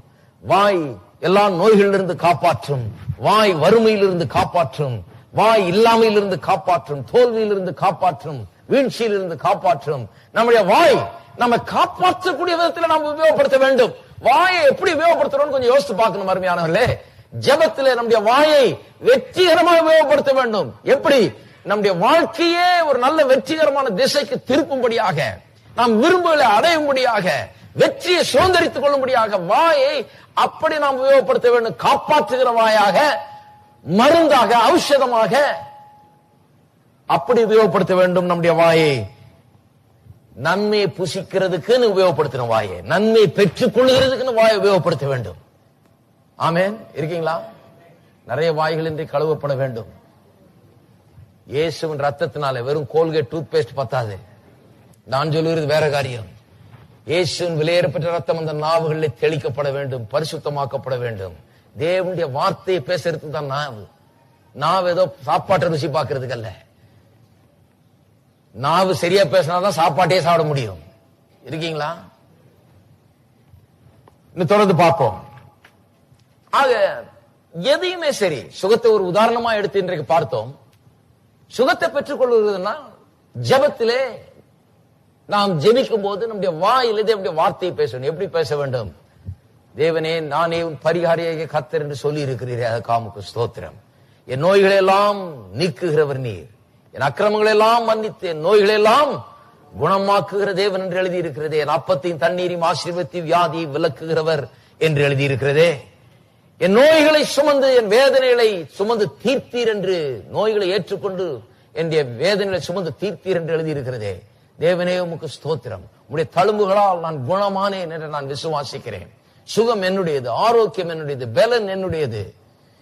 வாய் எல்லா நோய்களிலிருந்து காப்பாற்றும், வாய் வறுமையிலிருந்து காப்பாற்றும், வாய் இல்லாமையிலிருந்து காப்பாற்றும், தோல்வியிலிருந்து காப்பாற்றும், வீழ்ச்சியிலிருந்து காப்பாற்றும். நம்முடைய வாய் நம்ம காப்பாற்றக்கூடிய விதத்தில் நாம் உபயோகப்படுத்த வேண்டும். வாயை எப்படி உபயோகப்படுத்துறோம் கொஞ்சம் யோசித்து பார்க்கணும் அருமையானவர்களே. ஜெபத்திலே நம்முடைய வாயை வெற்றிகரமாக உபயோகப்படுத்த வேண்டும். எப்படி? நம்முடைய வாழ்க்கையே ஒரு நல்ல வெற்றிகரமான திசைக்கு திருப்பும்படியாக, நாம் விரும்புகளை அடையும்படியாக, வெற்றியை சுதந்திரித்துக் கொள்ளும்படியாக வாயை அப்படி நாம் உபயோகப்படுத்த வேண்டும். காப்பாற்றுகிற வாயாக, மருந்தாக, ஔஷதமாக அப்படி உபயோகப்படுத்த வேண்டும். நம்முடைய வாயை நன்மையை புசிக்கிறதுக்குன்னு உபயோகப்படுத்தின வாயை, நன்மையை பெற்றுக் கொள்கிறதுக்குன்னு வாயை உபயோகப்படுத்த வேண்டும். ஆமென். இருக்கீங்களா? நிறைய வாய்கள் இன்றி கழுவப்பட வேண்டும். இயேசுவின் ரத்தத்தினால வெறும் கோல்கேட் டூத் பேஸ்ட் பத்தாது. நான் சொல்லுகிறது வேற காரியம். இயேசுவின் விலையேறப்பட்ட ரத்தம் அந்த நாவுகளில் தெளிக்கப்பட வேண்டும், பரிசுத்தமாக்கப்பட வேண்டும். தேவனுடைய வார்த்தையை பேசுறதுக்கு தான் நாவு. நாவு ஏதோ சாப்பாட்டை ருசி பார்க்கறதுக்கு அல்ல. நாவு சரியா பேசினாதான் சாப்பாட்டையே சாப்பிட முடியும். இருக்கீங்களா? இன்னும் தொடர்ந்து பார்ப்போம். ஆக எதையுமே சரி, சுகத்தை ஒரு உதாரணமா எடுத்து இன்றைக்கு பார்த்தோம். சுகத்தை பெற்றுக் கொள்வதுன்னா ஜெபத்திலே நாம் ஜெபிக்கும் போது நம்முடைய வாயிலே தேவனுடைய வார்த்தையை பேசணும். எப்படி பேச வேண்டும்? தேவனே, நானே உன் பரிகாரியாக கர்த்தர் என்று சொல்லி இருக்கிறீரே, அதுக்காக ஸ்தோத்திரம். என் நோய்களை எல்லாம் நீக்குகிறவர் நீர், என் அக்கிரமங்களை எல்லாம் மன்னித்து என் நோய்களை எல்லாம் குணமாக்குகிற தேவன் என்று எழுதி இருக்கிறதே, என் அப்பத்தையும் தண்ணீரையும் ஆசீர்வதித்து வியாதியை விலக்குகிறவர் என்று எழுதி இருக்கிறதே, என் நோய்களை சுமந்து என் வேதனைகளை சுமந்து தீர்த்தீர் என்று, நோய்களை ஏற்றுக்கொண்டு என் வேதனைகளை சுமந்து தீர்த்தீர் என்று எழுதி இருக்கிறதே. தேவனே, உமக்கு ஸ்தோத்திரம். உம்முடைய தழும்புகளால் நான் குணமானேன் என்று நான் விசுவாசிக்கிறேன். சுகம் என்னுடையது, ஆரோக்கியம் என்னுடையது, பலன் என்னுடையது.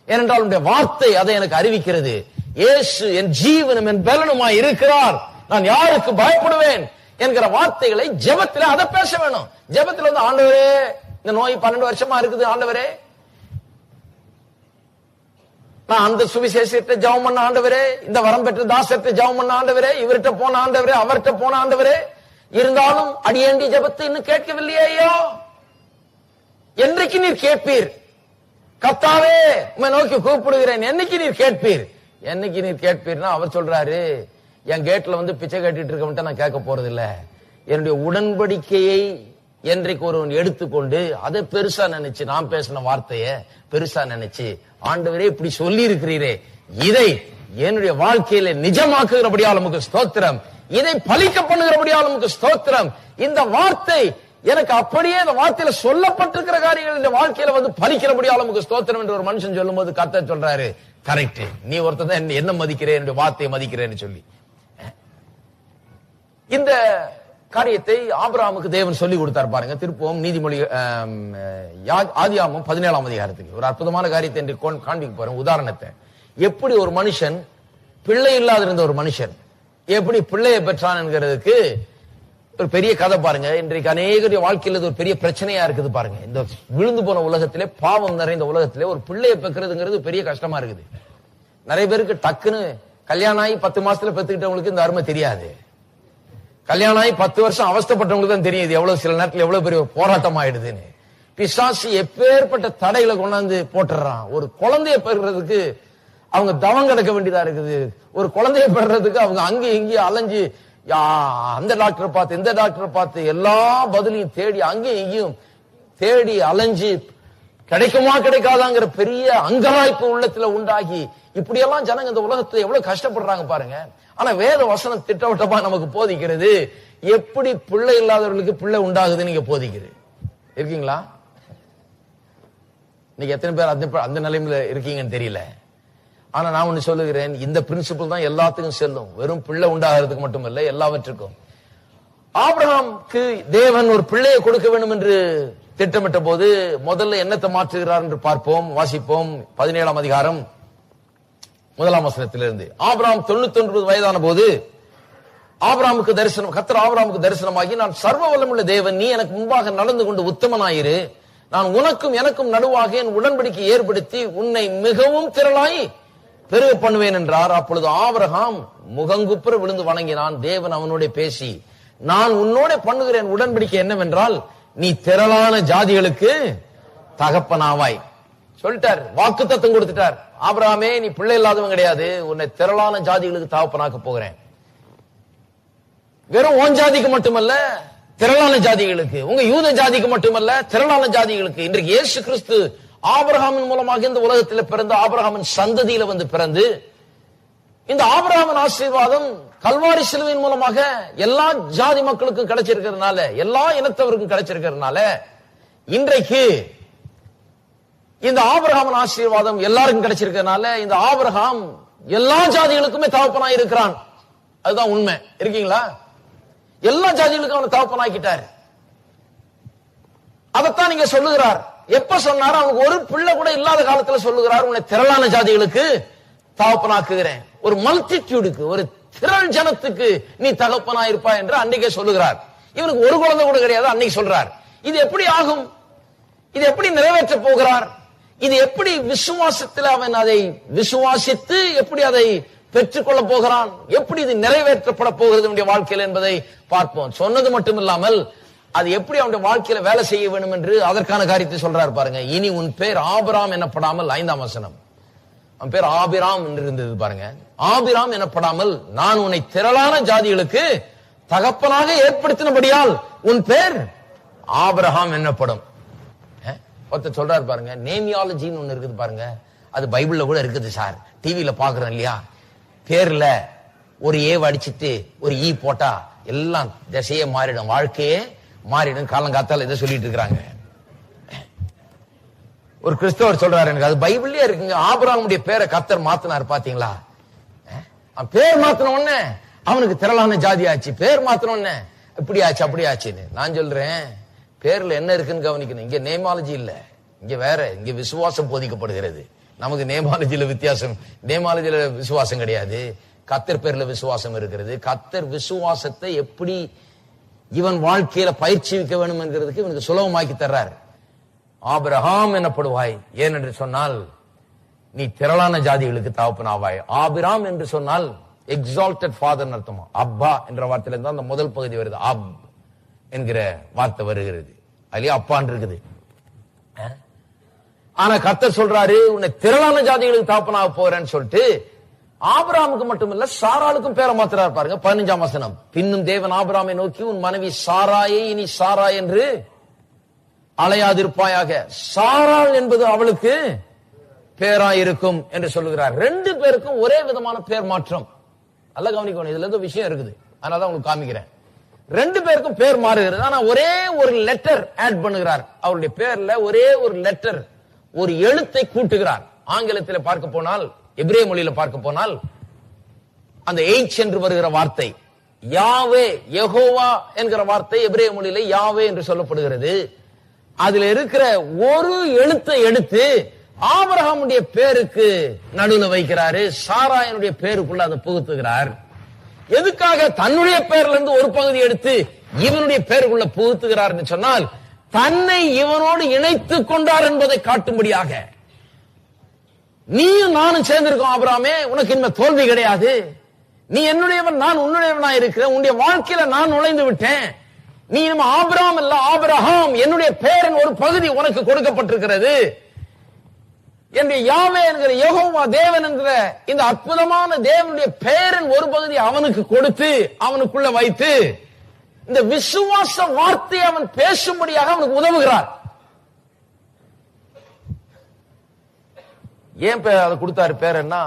ஏனென்றால் உம்முடைய வார்த்தை அதை எனக்கு அறிவிக்கிறது. இயேசு என் ஜீவனும் என் பலனுமாய் இருக்கிறார், நான் யாருக்கு பயப்படுவேன் என்கிற வார்த்தைகளை ஜெபத்திலே அதை பேச வேணும். ஜெபத்தில் வந்து, ஆண்டவரே, இந்த நோய் 12 வருஷமா இருக்குது, ஆண்டவரே நான் அந்த சுவிசேஷத்தை ஜெபம் பண்ண ஆண்டவரே, இந்த வரம் பெற்ற தாசத்தை ஜெபம் பண்ண ஆண்டவரே, இவர்கிட்ட போன ஆண்டவரே, அவர்கிட்ட போன ஆண்டவரே, இருந்தாலும் அடியேண்டி ஜெபத்தை இன்னும் கேட்கவில்லையே ஐயோ. என்றைக்கு நீர் கேட்பீர்? கர்த்தாவே, உம்மை நோக்கி கூப்பிடுகிறேன், என்னைக்கு நீர் கேட்பீர்? என்னைக்கு நீர் கேட்பீர்னா அவர் சொல்றாரு, என் கேட்ல வந்து பிச்சை கேட்டுட்டு இருக்க நான் கேட்க போறது இல்ல. என்னுடைய உடன்படிக்கையை என்றைக்கு ஒருவன் எடுத்துக்கொண்டு அதை பெருசா நினைச்சு, நான் பேசின வார்த்தைய பெருசா நினைச்சு, ஆண்டவரே இப்படி சொல்லி இருக்கிறீரே, இதை என்னுடைய வாழ்க்கையில நிஜமாக்குகிறபடியால் உமக்கு ஸ்தோத்திரம், இதை பலிக்க பண்ணுகிறபடியால் உமக்கு ஸ்தோத்திரம், இந்த வார்த்தை எனக்கு அப்படியே இந்த வார்த்தையில சொல்லப்பட்டிருக்கிற காரியங்கள் இந்த வாழ்க்கையில வந்து பலிக்கிறபடியால் உமக்கு ஸ்தோத்திரம் என்று ஒரு மனுஷன் சொல்லும் போது கர்த்தர் சொல்றாரு, கரெக்ட், நீ ஒருத்தன் என்ன மதிக்கிறேன், என்னுடைய வார்த்தையை மதிக்கிறேன்னு சொல்லி. இந்த காரியத்தை ஆபிரகாமுக்கு தேவன் சொல்லி கொடுத்தார் பாருங்க. திருப்பவும் நீதிமொழி ஆதியாகமம் 17ஆம் அதிகாரத்துக்கு ஒரு அற்புதமான காரியத்தை என்று காண்பிக்க போறேன். உதாரணத்தை, எப்படி ஒரு மனுஷன் பிள்ளை இல்லாத இருந்த ஒரு மனுஷன் எப்படி பிள்ளையை பெற்றான் என்கிறதுக்கு ஒரு பெரிய கதை பாருங்க. இன்றைக்கு அநேகருடைய வாழ்க்கையில் இது ஒரு பெரிய பிரச்சனையா இருக்குது பாருங்க. இந்த விழுந்து போன உலகத்திலே, பாவம் நிறைந்த உலகத்திலே ஒரு பிள்ளையை பெக்கிறதுங்கிறது பெரிய கஷ்டமா இருக்குது. நிறைய பேருக்கு டக்குன்னு கல்யாணம் ஆகி 10 மாசத்துல பெத்துக்கிட்டவங்களுக்கு இந்த அருமை தெரியாது. கல்யாணம் ஆகி 10 வருஷம் அவஸ்தப்பட்டவங்களுக்கு தான் தெரியுது எவ்வளவு சில நேரத்தில் எவ்வளவு பெரிய போராட்டம் ஆயிடுதுன்னு. பிசாசு எப்பேற்பட்ட தடைகளை கொண்டாந்து போட்டுறான். ஒரு குழந்தைய பெறுறதுக்கு அவங்க தவம் கிடக்க வேண்டியதா இருக்குது. ஒரு குழந்தைய பெறுறதுக்கு அவங்க அங்கேயும் இங்கேயும் அலைஞ்சு, அந்த டாக்டரை பார்த்து இந்த டாக்டரை பார்த்து எல்லா பதிலையும் தேடி அங்கேயும் இங்கேயும் தேடி அலைஞ்சு கிடைக்குமா கிடைக்காதாங்கிற பெரிய அங்கலாய்ப்பு உள்ளத்துல உண்டாகி இப்படியெல்லாம் ஜனங்க இந்த உலகத்துல எவ்வளவு கஷ்டப்படுறாங்க பாருங்க. ஆனா வேத வசனம் திட்டவட்டமா நமக்கு போதிக்கிறது, எப்படி பிள்ளை இல்லாதவர்களுக்கு பிள்ளை உண்டாகுதுன்னு நீங்க போதிக்கிறது. இருக்கீங்களா? நீங்க எத்தனை பேர் அந்த நிலைமையில இருக்கீங்கன்னு தெரியல. ஆனா நான் ஒண்ணு சொல்லுகிறேன், இந்த பிரின்சிபிள் தான் எல்லாத்துக்கும் செல்லும். வெறும் பிள்ளை உண்டாகிறதுக்கு மட்டும் இல்ல, எல்லாவற்றுக்கும். ஆபிரகாமுக்கு தேவன் ஒரு பிள்ளையை கொடுக்க வேண்டும் என்று திட்டமிட்ட போது முதல்ல என்னத்தை மாற்றுகிறார் என்று பார்ப்போம். வாசிப்போம் 17ஆம் அதிகாரம் 1ஆம் வசனத்திலிருந்து. ஆபிரகாம் 99 வயதான போது ஆபிரகாமுக்கு தரிசனம், கர்த்தர் ஆபிரகாமுக்கு தரிசனமாகி, நான் சர்வ வல்லமுள்ள தேவன், நீ எனக்கு முன்பாக நடந்து கொண்டு உத்தமனாயிரு, நான் உனக்கும் எனக்கும் நடுவாக என் உடன்படிக்கை ஏற்படுத்தி உன்னை மிகவும் திரளாய் பெருக பண்ணுவேன் என்றார். அப்பொழுது ஆபிரகாம் முகங்குப்புற விழுந்து வணங்கினான். தேவன் அவனோட பேசி, நான் உன்னோட பண்ணுகிறேன் உடன்படிக்கை என்னவென்றால், நீ திரளான ஜாதிகளுக்கு தகப்பனாவாய் சொல்லிட்டார். வாக்கு தத்தம் கொடுத்துட்டார். ஆபிரகாமே, நீ பிள்ளை இல்லாதவன் கிடையாது, உன்னை திரளான ஜாதிகளுக்கு தகப்பனாக்க போகிறேன். வெறும் ஓன் ஜாதிக்கு மட்டுமல்ல, திரளான ஜாதிகளுக்கு, உங்க யூத ஜாதிக்கு மட்டுமல்ல, திரளான ஜாதிகளுக்கு. இன்றைக்கு இயேசு கிறிஸ்து ஆபிரகாமின் மூலமாக இந்த உலகத்தில் பிறந்த ஆபிரகாமின் சந்ததியில வந்து பிறந்து, இந்த ஆபிரகாமின் ஆசீர்வாதம் கல்வாரி சிலுவையின் மூலமாக எல்லா ஜாதி மக்களுக்கும் கிடைச்சிருக்கிறதுனால, எல்லா இனத்தவருக்கும் கிடைச்சிருக்கிறதுனால, இன்றைக்கு இந்த ஆபிரகாமின் ஆசீர்வாதம் எல்லாருக்கும் கிடைச்சிருக்கிறதுனால இந்த ஆபிரகாம் எல்லா ஜாதிகளுக்குமே தகப்பனாய் இருக்கிறான். அதுதான் உண்மை. இருக்கீங்களா? எல்லா ஜாதிகளுக்கும் அவனை தகப்பனாக்கிட்டாரு. அதைத்தான் நீங்க சொல்லுகிறார். எப்ப சொன்னாரு? அவனுக்கு ஒரு பிள்ளை கூட இல்லாத காலத்துல சொல்லுகிறார், உன்னை திரளான ஜாதிகளுக்கு தகப்பனாக்குகிறேன். ஒரு மல்டிடியூடுக்கு, ஒரு திரள் ஜனத்துக்கு நீ தகப்பனா இருப்பா என்று அன்னைக்கே சொல்லுகிறார். இவனுக்கு ஒரு குழந்தை கூட கிடையாது, அன்னைக்கு சொல்றார். இது எப்படி ஆகும்? இது எப்படி நிறைவேற்ற போகிறார்? இது எப்படி விசுவாசத்தில் அவன் அதை விசுவாசித்து எப்படி அதை பெற்றுக்கொள்ள போகிறான்? எப்படி இது நிறைவேற்றப்பட போகிறது அவனுடைய வாழ்க்கையில் என்பதை பார்ப்போம். சொன்னது மட்டும் இல்லாமல் அது எப்படி அவனுடைய வாழ்க்கையில வேலை செய்ய வேண்டும் என்று அதற்கான காரியத்தை சொல்றாரு பாருங்க. இனி உன் பேர் ஆபிராம் எனப்படாமல், 5ஆம் வசனம், அவன் பேர் ஆபிராம் என்று இருந்தது பாருங்க. ஆபிராம் எனப்படாமல் நான் உன்னை திரளான ஜாதிகளுக்கு தகப்பனாக ஏற்படுத்தினபடியால் உன் பேர் ஆபிரகாம் என்னப்படும். ஒருத்தர் சொல்றாரு பாருங்க, நேமியாலஜின்னு ஒண்ணு இருக்குது பாருங்க, அது பைபிள்ல கூட இருக்குது சார், டிவியில பாக்குறோம் இல்லையா? பேர்ல ஒரு ஏ அடிச்சுட்டு ஒரு ஈ போட்டா எல்லாம் திசையே மாறிடும், வாழ்க்கையே மாறிடும். காலங்காத்தால இதை சொல்லிட்டு இருக்கிறாங்க. ஒரு கிறிஸ்தவர் சொல்றாரு, எனக்கு அது பைபிள்லயே இருக்குங்க, ஆபிரகாமுடைய பேரை கர்த்தர் மாத்தினார் பாத்தீங்களா? பேர் மாத்தின உடனே அவனுக்கு திரளான ஜாதி ஆச்சு, பேர் மாத்தின உடனே இப்படி ஆச்சு அப்படி ஆச்சுன்னு. நான் சொல்றேன், பேர்ல என்ன இருக்குன்னு கவனிக்கணும். இங்க நேமாலஜி இல்ல, இங்க வேற, இங்க விசுவாசம் போதிக்கப்படுகிறது. நமக்கு நேமாலஜியில வித்தியாசம், நேமாலஜியில விசுவாசம் கிடையாது, கர்த்தர் பேர்ல விசுவாசம் இருக்கிறது. கர்த்தர் விசுவாசத்தை எப்படி இவன் வாழ்க்கையில பயிற்சிக்க வேண்டும் என்கிறதுக்கு இவனுக்கு சுலபமாக்கி தர்றார். ஆபிரகாம் எனப்படுவாய், ஏனென்று சொன்னால் நீ திரளான ஜாதிகளுக்கு தகப்பனாவாய். ஆபிராம் என்று சொன்னால் எக்ஸால்டட் ஃபாதர் அர்த்தமா. அப்பா என்ற வார்த்தையில இருந்தா அந்த முதல் பகுதி வருது, அப் என்கிற வார்த்தை வருகிறது. அதுலயே அப்பான் இருக்குது. ஆனா கர்த்தர் சொல்றாரு, உன்னை திரளான ஜாதிகளுக்கு தகப்பனாக போறேன்னு சொல்லிட்டு ஆபிரகாமுக்கு மட்டுமல்ல சாராளுக்கும் பேரை மாத்திராரு பாருங்க. 15ஆம் வசனம், பின்னும் தேவன் ஆபிரகாமை நோக்கி உன் மனைவி சாராயை இனி சாரா என்று அலையாதிருப்பாயாக, சாராள் என்பது அவளுக்கு பேராயிருக்கும் என்று சொல்லுகிறார். 2 பேருக்கும் ஒரே விதமான பேர் மாற்றம். நல்ல கவனிக்கணும், இதுல ஏதோ விஷயம் இருக்குது, அதனால உங்களுக்கு காமிக்கிறேன். 2 பேருக்கும் பேர் மாறுகிறது, ஆனா ஒரே ஒரு லெட்டர் ஆட் பண்ணுகிறார். அவருடைய பேர்ல ஒரே ஒரு லெட்டர், ஒரு எழுத்தை கூட்டுகிறார். ஆங்கிலத்தில் பார்க்க போனால், எபிரேய மொழியில பார்க்க போனால் அந்த H என்று வருகிற வார்த்தை யாவே, யெகோவா என்கிற வார்த்தை எபிரேய மொழியில யாவே என்று சொல்லப்படுகிறது. அதுல இருக்கிற ஒரு எழுத்தை எடுத்து ஆபிரகாமுடைய பேருக்கு நடுவுல வைக்கிறாரு, சாராயனுடைய பேருக்குள்ள அதை புகுத்துகிறார். எதுக்காக? தன்னுடைய பேர்ல இருந்து ஒரு பகுதி எடுத்து இவனுடைய பேருக்குள்ள புகுத்துகிறார் என்று சொன்னால், தன்னை இவனோடு இணைத்துக் கொண்டார் என்பதை காட்டும்படியாக. நீயும் நானும் சேர்ந்திருக்கோம் ஆபிரகாமே, உனக்கு இனிமே தோல்வி கிடையாது, நீ என்னுடையவன் நான் உன்னுடையவனா இருக்கிறேன், உன்னுடைய வாழ்க்கையில நான் நுழைந்து விட்டேன், நீ இனிமே ஆபிரகாம் இல்ல ஆபிரகாம், என்னுடைய பேரின் ஒரு பகுதி உனக்கு கொடுக்கப்பட்டிருக்கிறது என்று யாவே என்கிற யெகோவா தேவன் என்கிற இந்த அற்புதமான தேவனுடைய பேரின் ஒரு பகுதி அவனுக்கு கொடுத்து அவனுக்குள்ள வைத்து இந்த விசுவாச வார்த்தையை அவன் பேசும்படியாக அவனுக்கு உதவுகிறார். ஏன் அதை கொடுத்தாரு பேர் என்ன?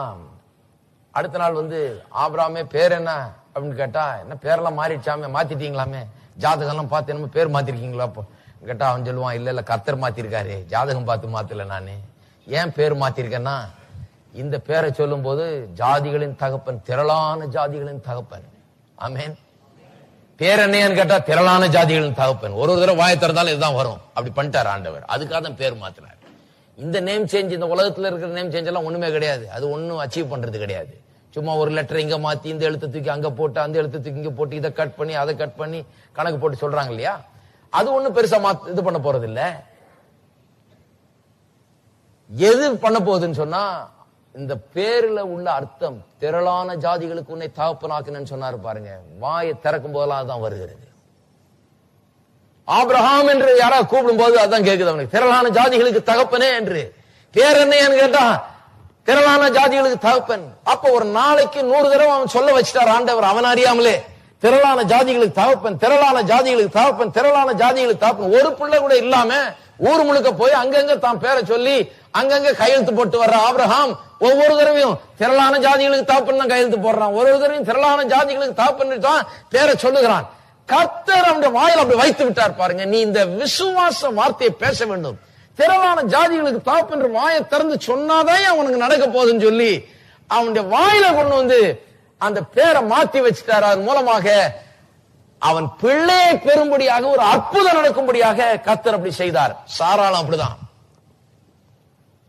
அடுத்த நாள் வந்து ஆபிரகாமே பேர் என்ன அப்படின்னு கேட்டா, என்ன பேரெல்லாம் மாறிடுச்சாமே, மாத்திட்டீங்களாமே, ஜாதகம் எல்லாம் பார்த்து என்னமோ பேர் மாத்திருக்கீங்களா அப்போ கேட்டா அவன் சொல்லுவான், இல்ல இல்ல கர்த்தர் மாத்திருக்காரு, ஜாதகம் பார்த்து மாத்தல நானு. ஏன் பேர் மாத்திருக்கேன்னா, இந்த பேரை சொல்லும் போது ஜாதிகளின் தகப்பன், திரளான ஜாதிகளின் தகப்பன். ஆமென். பேர் என்னன்னு கேட்டா திரளான ஜாதிகளின் தகப்பன். ஒரு தடவை வாயை திறந்தாலும் இதுதான் வரும், அப்படி பண்ணிட்டார் ஆண்டவர். அதுக்காக தான் பேர் மாத்தினார். இந்த நேம் சேஞ்ச், இந்த உலகத்துல இருக்கிற நேம் சேஞ்ச் எல்லாம் ஒண்ணுமே கிடையாது, அது ஒண்ணும் அச்சீவ் பண்றது கிடையாது. சும்மா ஒரு லெட்டர் இங்க மாத்தி இந்த எழுத்து தூக்கி அங்க போட்டு அந்த எழுத்து தூக்கி இங்க போட்டு இதை கட் பண்ணி அதை கட் பண்ணி கணக்கு போட்டு சொல்றாங்க இல்லையா, அது ஒண்ணும் பெருசா இது பண்ண போறது இல்ல. எது பண்ண போகுதுன்னு சொன்னா, இந்த பேர்ல உள்ள அர்த்தம், திரளான ஜாதிகளுக்கு உன்னை தகப்பனாக்குன்னு சொன்னாரு பாருங்க, வாயை திறக்கும் போதெல்லாம் அதுதான் வருகிறது. ஆபிரகாம் என்று யாராவது கூப்பிடும் போது அதான் கேக்குது அவனுக்கு, திரளான ஜாதிகளுக்கு தகப்பனே என்று. பேர் என்னன்னு கேட்டா திரளான ஜாதிகளுக்கு தகப்பன். அப்ப ஒரு நாளைக்கு 100 தடவை அவன் சொல்ல வச்சிட்டார் ஆண்டவர், அவன் அறியாமலே, திரளான ஜாதிகளுக்கு தகப்பன், திரளான ஜாதிகளுக்கு தகப்பன், திரளான ஜாதிகளுக்கு தகப்பன். ஒரு பிள்ளை கூட இல்லாம ஊர் முழுக்க போய் அங்கங்க தான் பேரை சொல்லி அங்கங்க கையெழுத்து போட்டு வர்ற ஆபிரகாம் ஒவ்வொரு தடவையும் திரளான ஜாதிகளுக்கு தகப்பன் தான் கையெழுத்து போடுறான். ஒரு தடவையும் திரளான ஜாதிகளுக்கு தகப்பன் தான் பேரை சொல்லுகிறான். கர்த்தர் அவனுடைய வாயில் அப்படி வைத்து விட்டார் பாருங்க. நீ இந்த விசுவாச வார்த்தையை பேச வேண்டும், திரளான ஜாதிகளுக்கு தகப்பன் என்று வாயை திறந்து சொன்னாதான் அவனுக்கு நடக்க போகுதுன்னு சொல்லி அவனுடைய வாயில கொண்டு வந்து அந்த பேரை மாத்தி வச்சுட்டார். அதன் மூலமாக அவன் பிள்ளையை பெறும்படியாக ஒரு அற்புதம் நடக்கும்படியாக கர்த்தர் அப்படி செய்தார். சாராளும் அப்படிதான்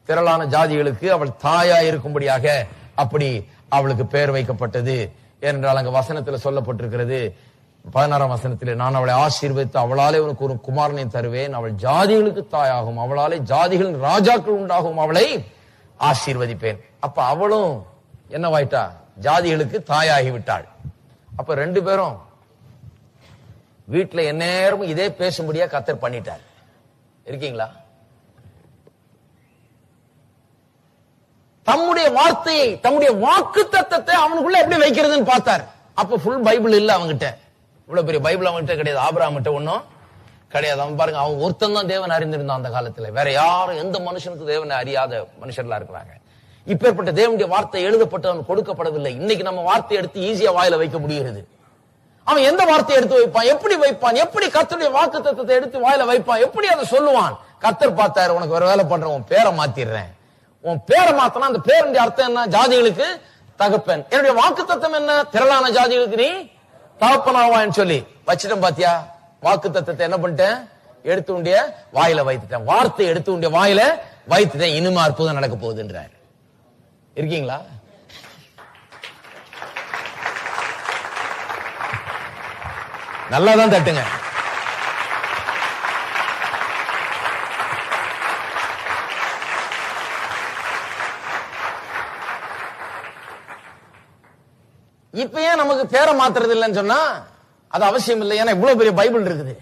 திரளான ஜாதிகளுக்கு அவள் தாயா இருக்கும்படியாக அப்படி அவளுக்கு பெயர் வைக்கப்பட்டது என்றால் அங்க வசனத்தில் சொல்லப்பட்டிருக்கிறது. 16ஆம் வசனத்திலே, நான் அவளை ஆசீர்வதித்து அவளாலே உனக்கு ஒரு குமாரனை தருவேன், அவள் ஜாதிகளுக்கு தாயாகும், அவளாலே ஜாதிகளின் ராஜாக்கள் உண்டாகும், அவளை ஆசீர்வதிப்பேன். அப்ப அவளும் என்னவாயிட்டா? ஜாதிகளுக்கு தாயாகி விட்டாள். அப்ப ரெண்டு பேரும் வீட்டுல எந்நேரமும் இதே பேசும்படியா கர்த்தர் பண்ணிட்டார். இருக்கீங்களா? தம்முடைய வார்த்தையை, தம்முடைய வாக்கு தத்தத்தை அவனுக்குள்ள எப்படி வைக்கிறதுன்னு பார்த்தார். அப்ப ஃபுல் பைபிள் இல்ல அவங்கிட்ட. இவ்வளவு பெரிய பைபிள் அவன்கிட்ட கிடையாது. ஆபிரகாம் கிட்ட ஒன்னும் கிடையாது. அவன் பாருங்க, அவன் ஒருத்தன் தான் தேவன் அறிந்திருந்தான் அந்த காலத்துல. வேற யாரும் எந்த மனுஷனுக்கு தேவனை அறியாத மனுஷர்களா இருக்கிறாங்க. இப்பேற்பட்ட தேவனுடைய வார்த்தை எழுதப்பட்டு அவன் கொடுக்கப்படவில்லை. இன்னைக்கு நம்ம வார்த்தை எடுத்து ஈஸியா வாயில வைக்க முடிகிறது. அவன் எந்த வார்த்தையை எடுத்து வைப்பான், எப்படி வைப்பான், எப்படி கர்த்தருடைய வாக்கு தத்தத்தை எடுத்து வாயில வைப்பான், எப்படி அதை சொல்லுவான்? கர்த்தர் பார்த்தாரு, உனக்கு ஒரு வேலை பண்றேன், உன் பேரை மாத்திடுறேன். உன் பேரை மாத்தினா அந்த பேருடைய அர்த்தம் என்ன? ஜாதிகளுக்கு தகப்பன். என்னுடைய வாக்கு தத்தம் என்ன? திரளான ஜாதிகளுக்கு நீ தகப்பனாவான்னு சொல்லி வச்சிட்டேன். பாத்தியா, வாக்கு தத்தத்தை என்ன பண்ணிட்டேன்? எடுத்து உண்டிய வாயில வைத்துட்டேன். வார்த்தை எடுத்து உண்டிய வாயில வைத்துட்டேன். இனிமே அற்புதம் நடக்க போகுதுன்றார். இருக்கீங்களா? நல்லாதான் தட்டுங்க. இப்ப ஏன் நமக்கு பேரை மாத்துறது இல்லைன்னு சொன்னா அது அவசியம் இல்லை. ஏன்னா இவ்வளவு பெரிய பைபிள் இருக்குது.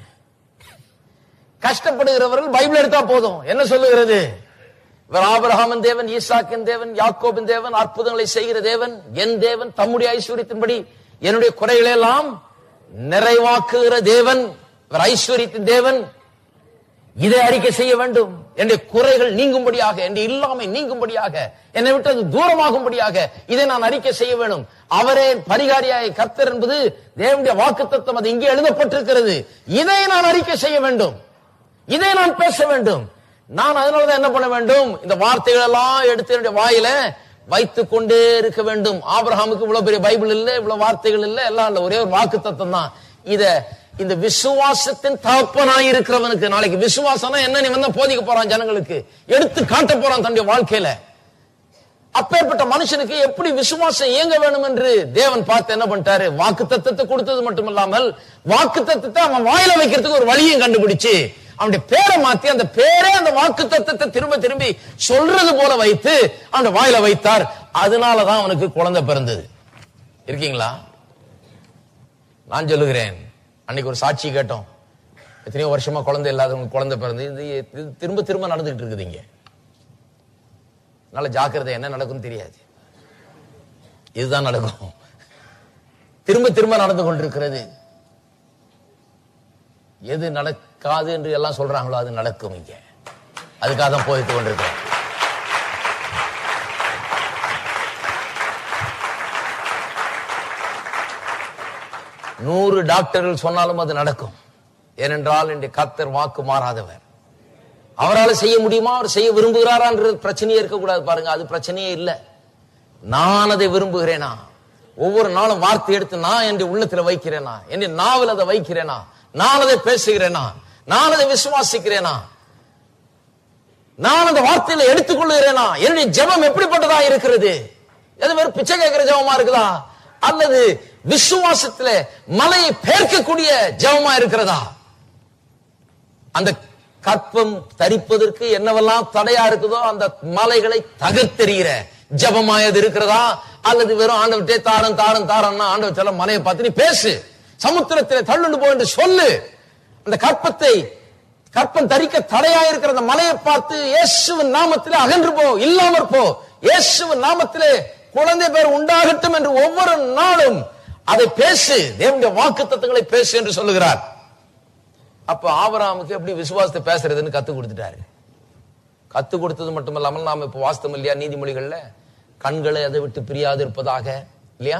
கஷ்டப்படுகிறவர்கள் பைபிள் எடுத்தா போதும். என்ன சொல்லுகிறது? இவர் ஆபிரகாமின் தேவன், ஈசாக்கின் தேவன், யாக்கோபின் தேவன், அற்புதங்களை செய்கிற தேவன், என் தேவன், தம்முடைய ஐஸ்வரியத்தின்படி என்னுடைய குறைகளை எல்லாம் நிறைவாக்குகிற தேவன், இவர் ஐஸ்வரியத்தின் தேவன். இதை அறிக்கை செய்ய வேண்டும். என்னுடைய குறைகள் நீங்கும்படியாக, என்னுடைய இல்லாமை நீங்கும்படியாக, என்னை விட்டு அது தூரமாகும்படியாக இதை நான் அறிக்கை செய்ய வேண்டும். அவரே பரிகாரியாய் கர்த்தர் என்பது தேவனுடைய வாக்குத்தத்தம். அது இங்கே எழுதப்பட்டிருக்கிறது. இதை நான் அறிக்கை செய்ய வேண்டும். இதை நான் பேச வேண்டும். நான் அதனாலதான் என்ன பண்ண வேண்டும்? இந்த வார்த்தைகள் எல்லாம் எடுத்து என்னுடைய வாயில வைத்துக் கொண்டே இருக்க வேண்டும். ஆபிரகாமுக்கு இவ்வளவு பெரிய பைபிள் இல்ல, இவ்வளவு வார்த்தைகள் இல்ல, எல்லாம் இல்ல, ஒரே ஒரு வாக்குத்தத்தம் தான். இந்த விசுவாசத்தின் தகப்பனாய் இருக்கிறவனுக்கு நாளைக்கு விசுவாசம் என்ன நீ வந்து போதிக்க போறான், ஜனங்களுக்கு எடுத்து காட்ட போறான் தன்னுடைய வாழ்க்கையில. அப்பேற்பட்ட மனுஷனுக்கு எப்படி விசுவாசம் இயங்க வேணும் என்று தேவன் பார்த்து என்ன பண்ணிட்டாரு? வாக்கு தத்தத்தை கொடுத்தது மட்டுமில்லாமல் வாக்கு தத்தத்தை அவன் வாயில வைக்கிறதுக்கு ஒரு வழியும் கண்டுபிடிச்சு அவனுடைய பேரை மாத்தி அந்த பேரே அந்த வாக்கு தத்தத்தை திரும்ப திரும்பி சொல்றது போல வைத்து அவனுடைய வாயில வைத்தார். அதனாலதான் அவனுக்கு குழந்தை பிறந்தது. இருக்கீங்களா? நான் சொல்லுகிறேன், அன்னைக்கு ஒரு சாட்சி கேட்டோம். எத்தனையோ வருஷமா குழந்தை இல்லாதவங்களுக்கு குழந்தை பிறந்து இது திரும்ப திரும்ப நடந்துகிட்டு இருக்குது. இங்க நல்ல ஜாக்கிரதை, என்ன நடக்கும் தெரியாது. இதுதான் நடக்கும். திரும்ப திரும்ப நடந்து கொண்டிருக்கிறது. எது நடக்காது என்று எல்லாம் சொல்றாங்களோ அது நடக்கும். இங்க அதுக்காக தான் போயிட்டு கொண்டிருக்கிறோம். நூறு டாக்டர்கள் சொன்னாலும் அது நடக்கும். ஏனென்றால் இன்றைய கர்த்தர் வாக்கு மாறாதவர். அவரால் செய்ய முடியுமா, அவர் செய்ய விரும்புகிறாரான்றது பிரச்சனையே இருக்கக்கூடாது. பாருங்க, அது பிரச்சனையே இல்லை. நான் அதை விரும்புகிறேனா? ஒவ்வொரு நாளும் வார்த்தை எடுத்து நான் என் உள்ளத்துல வைக்கிறேனா? என் நாவல் அதை வைக்கிறேனா? நான் அதை பேசுகிறேனா? நான் அதை விசுவாசிக்கிறேனா? நான் அந்த வார்த்தையில எடுத்துக்கொள்ளுகிறேனா? என்னுடைய ஜெபம் எப்படிப்பட்டதா இருக்கிறது? எது வெறும் பிச்சை கேட்கிற ஜெபமா இருக்குதா, அல்லது விசுவாசத்துல மலையை பெயர்க்கக்கூடிய ஜெபமா இருக்கிறதா? அந்த கற்பம் தரிப்பதற்கு என்னவெல்லாம் தடையா இருக்குதோ அந்த மலைகளை தகர்த்தெறிகிற ஜெபமாயது இருக்கிறதா? அல்லது வெறும் ஆண்டவர்கிட்ட தாரம் தாரம் தாரம்னா ஆண்டவர் சொல்ல மலையை பார்த்து நீ பேசு, சமுத்திரத்திலே தள்ளுண்டு போ என்று சொல்லு. அந்த கற்பம் தரிக்க தடையா இருக்கிற அந்த மலையை பார்த்து இயேசுவின் நாமத்திலே அகன்று போ, இல்லாமற் போ, இயேசுவின் நாமத்திலே குழந்தை பேர் உண்டாகட்டும் என்று ஒவ்வொரு நாளும் அதை பேசு, தேவனுடைய வாக்குத்தத்தங்களை பேசு என்று சொல்லுகிறார். அப்ப ஆபிரகாமுக்கு எப்படி விசுவாசத்தை பேசுறதுன்னு கத்து கொடுத்துட்டாரு. கத்து கொடுத்தது மட்டுமல்லாமல் நாம இப்ப வாஸ்தவம் இல்லையா, நீதிமொழிகள்ல கண்களை அதை விட்டு பிரியாது இருப்பதாக இல்லையா,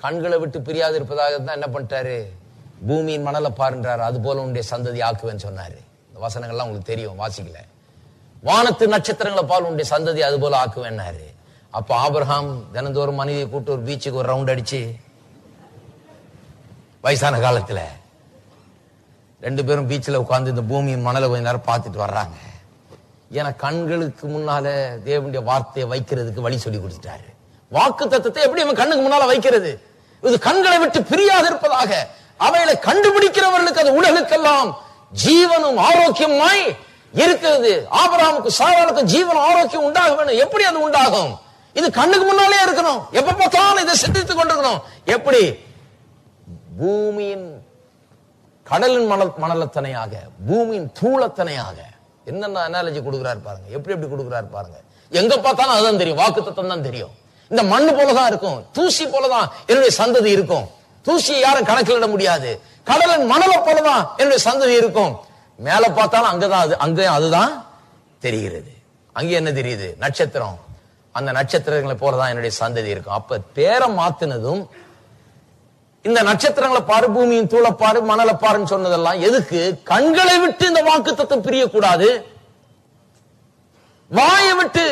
கண்களை விட்டு பிரியாது இருப்பதாக தான் என்ன பண்ணிட்டாரு? பூமியின் மணலை பாருன்றாரு, அது போல உன்னுடைய சந்ததி ஆக்குவேன்னு சொன்னாரு. வசனங்கள்லாம் உங்களுக்கு தெரியும், வாசிக்கல. வானத்து நட்சத்திரங்களை பால் உன்னுடைய சந்ததி அது போல ஆக்குவேன்னாரு. அப்ப ஆபிரகாம் தினந்தோறும் மனைவியை கூட்டு ஒரு பீச்சுக்கு ஒரு ரவுண்ட் அடிச்சு வயசான காலத்துல 2 பேரும் பீச்சில் உட்கார்ந்து இந்த பூமியின் மணலை கொஞ்ச நேரம் பார்த்துட்டு வர்றாங்க. ஏன்னா கண்களுக்கு முன்னால தேவனுடைய வார்த்தையை வைக்கிறதுக்கு வழி சொல்லி கொடுத்துட்டாரு. வாக்கு தத்தத்தை எப்படி அவன் கண்ணுக்கு முன்னால வைக்கிறது? இது கண்களை விட்டு பிரியாது இருப்பதாக. அவைகளை கண்டுபிடிக்கிறவர்களுக்கு அது உலகுக்கெல்லாம் ஜீவனும் ஆரோக்கியமாய் இருக்கிறது. ஆபிரகாமுக்கு சாராளுக்கு ஜீவன் ஆரோக்கியம் உண்டாக வேணும். எப்படி அது உண்டாகும்? இது கண்ணுக்கு முன்னாலே இருக்கணும். எப்ப பார்த்தாலும் இதை சிந்தித்துக் கொண்டிருக்கணும். எப்படி? பூமியின் கடலின் மணலத்தனையாக, பூமியின் தூளத்தனையாக. என்னென்ன அனாலஜி கொடுக்கிறார் பாருங்க, எப்படி எப்படி கொடுக்கிறார் பாருங்க. எங்க பார்த்தாலும் அதுதான் தெரியும், வாக்குத்தத்தம் தான் தெரியும். இந்த மண்ணு போலதான் இருக்கும், தூசி போலதான் என்னுடைய சந்ததி இருக்கும். தூசியை யாரும் கணக்கிலிட முடியாது. கடலின் மணலை போலதான் என்னுடைய சந்ததி இருக்கும். மேல பார்த்தாலும் அங்கதான், அங்கேயும் அதுதான் தெரிகிறது. அங்கே என்ன தெரியுது? நட்சத்திரம். அந்த நட்சத்திரங்களை போலதான் என்னுடைய சந்ததி இருக்கும். அப்ப பேரை மாத்தினதும் இந்த நட்சத்திரங்களை பாரு, பூமியின் தூளை பாரு, மணலை பாருன்னு சொன்னதெல்லாம் எதுக்கு? கண்களை விட்டு இந்த வாக்குத்தத்தம் பிரியக்கூடாது, வாயை விட்டு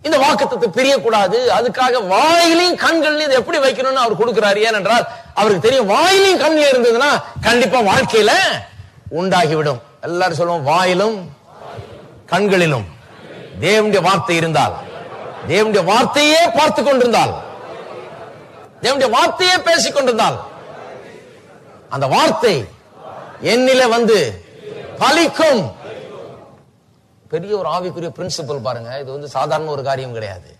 இந்த வாக்குத்தத்தை பிரியக்கூடாது. அதுக்காக வாயிலையும் கண்கள்லையும் இதை எப்படி வைக்கணும்னு அவர் கொடுக்கிறார். ஏனென்றால் அவருக்கு தெரியும், வாயிலையும் கண்ணில் இருந்ததுன்னா கண்டிப்பா வாழ்க்கையில உண்டாகிவிடும். எல்லாரும் சொல்லுவோம், வாயிலும் கண்களிலும் தேவனுடைய வார்த்தை இருந்தால், தேவனுடைய வார்த்தையே பார்த்து கொண்டிருந்தால், தேவனுடைய வார்த்தையே பேசிக் கொண்டிருந்தால், அந்த வார்த்தை என்னில வந்து பலிக்கும். பெரிய ஒரு ஆவிக்குரிய பிரின்சிபல் பாருங்க. இது வந்து சாதாரண ஒரு காரியம் கிடையாது.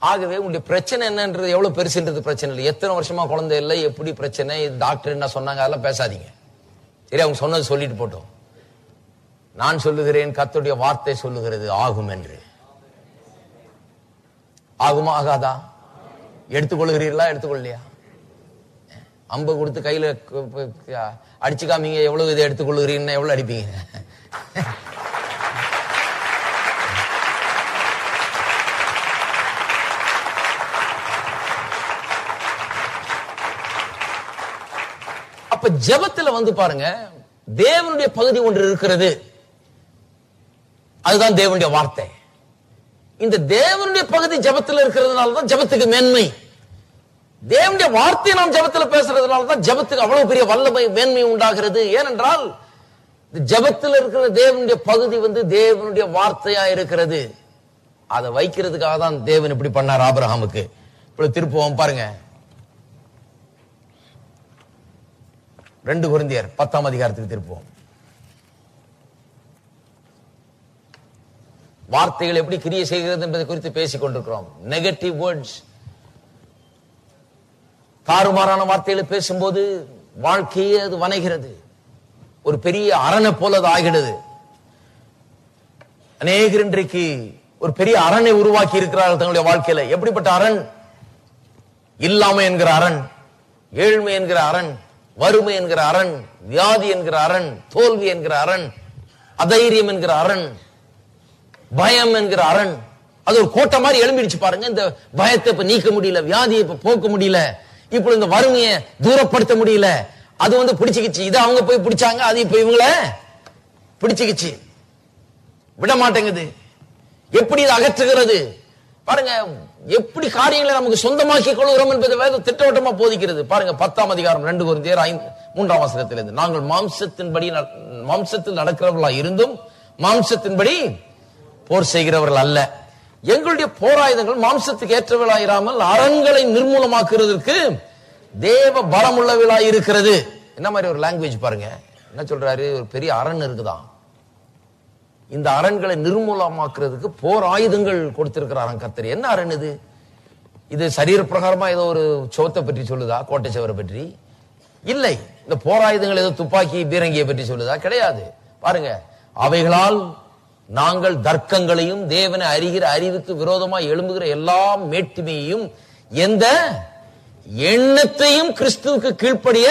ஆகவே உங்களுடைய பிரச்சனை என்னன்றது எவ்வளவு பெருசுன்றது பிரச்சனை இல்லை. எத்தனை வருஷமா குழந்தை இல்லை, எப்படி பிரச்சனை, டாக்டர் என்ன சொன்னாங்க, அதெல்லாம் பேசாதீங்க. சரி, அவங்க சொன்னது சொல்லிட்டு போட்டோம். நான் சொல்லுகிறேன், கர்த்தருடைய வார்த்தை சொல்லுகிறது ஆகும் என்று. ஆகுமா ஆகாதா? எடுத்துக்கொள்கிறீர்களா எடுத்துக்கொள்ளையா? அம்பு கொடுத்து கையில அடிச்சு காமிங்க, எவ்வளவு இதை எடுத்துக்கொள்ளுகிறீங்கன்னா எவ்வளவு அடிப்பீங்க? அப்ப ஜெபத்துல வந்து பாருங்க, தேவனுடைய பகுதி ஒன்று இருக்கிறது. அதுதான் தேவனுடைய வார்த்தை. இந்த தேவனுடைய பகுதி ஜெபத்தில் இருக்கிறதுனாலதான் ஜெபத்துக்கு மேன்மை. தேவனுடைய வார்த்தையை நாம் ஜெபத்தில் பேசுறதுனாலதான் ஜெபத்துக்கு அவ்வளவு பெரிய வல்லமை, மேன்மை உண்டாகிறது. ஏனென்றால் ஜெபத்தில் இருக்கிற தேவனுடைய பகுதி வந்து தேவனுடைய வார்த்தையா இருக்கிறது. அதை வைக்கிறதுக்காக தான் தேவன் இப்படி பண்ணார் ஆபிரகாமுக்கு. இப்ப திருப்புவோம் பாருங்க, 2 கொரிந்தியர் 10ஆம் அதிகாரத்துக்கு திருப்புவோம். வார்த்தைகள் எப்படி கிரியை செய்கிறது என்பதை குறித்து பேசிக் கொண்டிருக்கிறோம். நெகட்டிவ் வேர்ட்ஸ், தாறுமாறான வார்த்தைகளை பேசும்போது வாழ்க்கையே அது வணைகிறது. ஒரு பெரிய அரணை போல அது ஆகிறது. அநேகர் இன்றைக்கு ஒரு பெரிய அரணை உருவாக்கி இருக்கிறார்கள் தங்களுடைய வாழ்க்கையில. எப்படிப்பட்ட அரண்? இல்லாமை என்கிற அரண், ஏழ்மை என்கிற அரண், வறுமை என்கிற அரண், வியாதி என்கிற அரண், தோல்வி என்கிற அரண், அதைரியம் என்கிற அரண், பயம் என்கிற அரண். அது ஒரு கோட்டை மாதிரி எழும்பிடுச்சு பாருங்க. இந்த பயத்தை இப்ப நீக்க முடியல, வியாதியை இப்ப போக்க முடியல, இப்ப இந்த வறுமையை தூரப்படுத்த முடியல. அது வந்து பிடிச்சுக்கிச்சு. இது அவங்க போய் பிடிச்சாங்க, அது இப்ப இவங்கள பிடிச்சுக்கிச்சு, விட மாட்டேங்குது. எப்படி இது அகற்றுகிறது பாருங்க. எப்படி காரியங்களை நமக்கு சொந்தமாக்கி கொள்கிறோம் என்பதை வேத திட்டவட்டமா போதிக்கிறது பாருங்க. 10ஆம் அதிகாரம் 2 கொரிந்தியர் 3ஆம் வசனத்திலிருந்து, நாங்கள் மாம்சத்தில் நடக்கிறவர்களா இருந்தும் மாம்சத்தின்படி போர் செய்கிறவர்கள் அல்ல. எங்களுடைய போராயுதங்கள் மாம்சத்துக்கு ஏற்றவர்களாயிராமல் அரண்களை நிர்மூலமாக்குறதற்கு தேவ பலம் உள்ளவர்களாய் இருக்கிறது. என்ன மாதிரி ஒரு லாங்குவேஜ் பாருங்க. என்ன சொல்றாரு? ஒரு பெரிய அரண் இருக்குதான், இந்த அரண்களை நிர்மூலமாக்குறதுக்கு போர் ஆயுதங்கள் கொடுத்திருக்கிறாராம் கர்த்தர். என்ன அரண் இது? இது சரீர பிரகாரமா ஏதோ ஒரு சோத்தை பற்றி சொல்லுதா? கோட்டை சவரை பற்றி இல்லை. இந்த போர் ஆயுதங்கள் ஏதோ துப்பாக்கி பீரங்கியை பற்றி சொல்லுதா? கிடையாது. பாருங்க, அவைகளால் நாங்கள் தர்க்கங்களையும் தேவனை அறிகிற அறிவுக்கு விரோதமாக எழும்புகிற எல்லா மேட்டுமையையும் எந்த எண்ணத்தையும் கிறிஸ்துவுக்கு கீழ்ப்படிய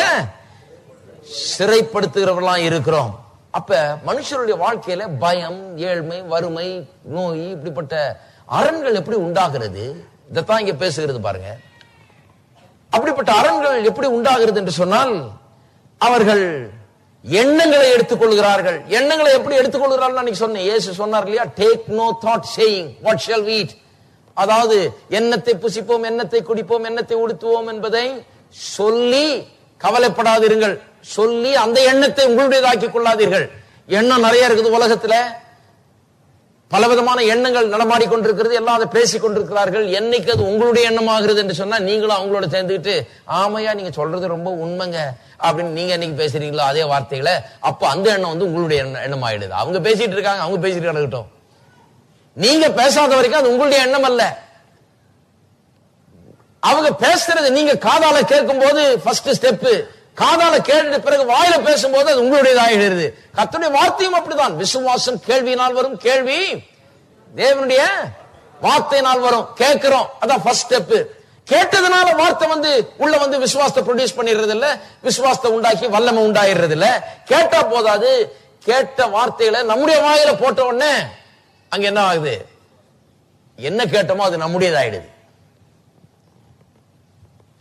சிறைப்படுத்துகிறவர்களா இருக்கிறோம். அப்ப மனுஷருடைய வாழ்க்கையில பயம், ஏழ்மை, வறுமை, நோய், இப்படிப்பட்ட அரண்கள் எப்படி உண்டாகிறது? இதைத்தான் இங்க பேசுகிறது பாருங்க. அப்படிப்பட்ட அரண்கள் எப்படி உண்டாகிறது என்று சொன்னால், அவர்கள் எண்ணங்களை எடுத்துக்கொள்கிறார்கள். எண்ணங்களை எப்படி எடுத்துக்கொள்கிறார்கள் அன்னைக்கு சொன்னேன். இயேசு சொன்னார் இல்லையா, take no thought saying what shall we eat. அதாவது எண்ணத்தை புசிப்போம், எண்ணத்தை குடிப்போம், எண்ணத்தை உடுத்துவோம் என்பதை சொல்லி கவலைப்படாதீர்கள். சொல்லி அந்த எண்ணத்தை உங்களுடையதாக்கி கொள்ளாதீர்கள். எண்ணம் நிறைய இருக்குது உலகத்துல, பலவிதமான எண்ணங்கள் நடமாடி கொண்டிருக்கிறது, எல்லாம் அதை பேசிக் கொண்டிருக்கிறார்கள். என்னைக்கு அது உங்களுடைய எண்ணமாகிறது என்று சொன்னா நீங்களும் அவங்களோட சேர்ந்துக்கிட்டு ஆமையா நீங்க சொல்றது ரொம்ப உண்மைங்க அப்படின்னு நீங்க என்னைக்கு பேசுறீங்களோ அதே வார்த்தைகளை, அப்ப அந்த எண்ணம் வந்து உங்களுடைய எண்ணம் ஆயிடுது. அவங்க பேசிட்டு இருக்காங்க, அவங்க பேசிட்டு கிடக்கட்டும். நீங்க பேசாத வரைக்கும் அது உங்களுடைய எண்ணம் அல்ல. அவங்க பேசுறது நீங்க காதால கேட்கும் போது ஃபர்ஸ்ட் ஸ்டெப், காதால கேட்ட பிறகு வாயில பேசும்போது அது உங்களுடையதாகிறது. கர்த்தருடைய வார்த்தையும் அப்படிதான். விசுவாசம் கேள்வியினால் வரும், கேள்வி தேவனுடைய வார்த்தையினால் வரும். கேட்கிறோம், அதான் ஃபர்ஸ்ட் ஸ்டெப். கேட்டதுனால வார்த்தை வந்து உள்ள வந்து விசுவாசத்தை ப்ரொடியூஸ் பண்ணிடுறது இல்ல, விசுவாசத்தை உண்டாக்கி வல்லமை உண்டாயிடுறது இல்ல. கேட்டா போதாது, கேட்ட வார்த்தைகளை நம்முடைய வாயில போட்ட உடனே அங்க என்ன ஆகுது, என்ன கேட்டோமோ அது நம்முடையதாயிடுது.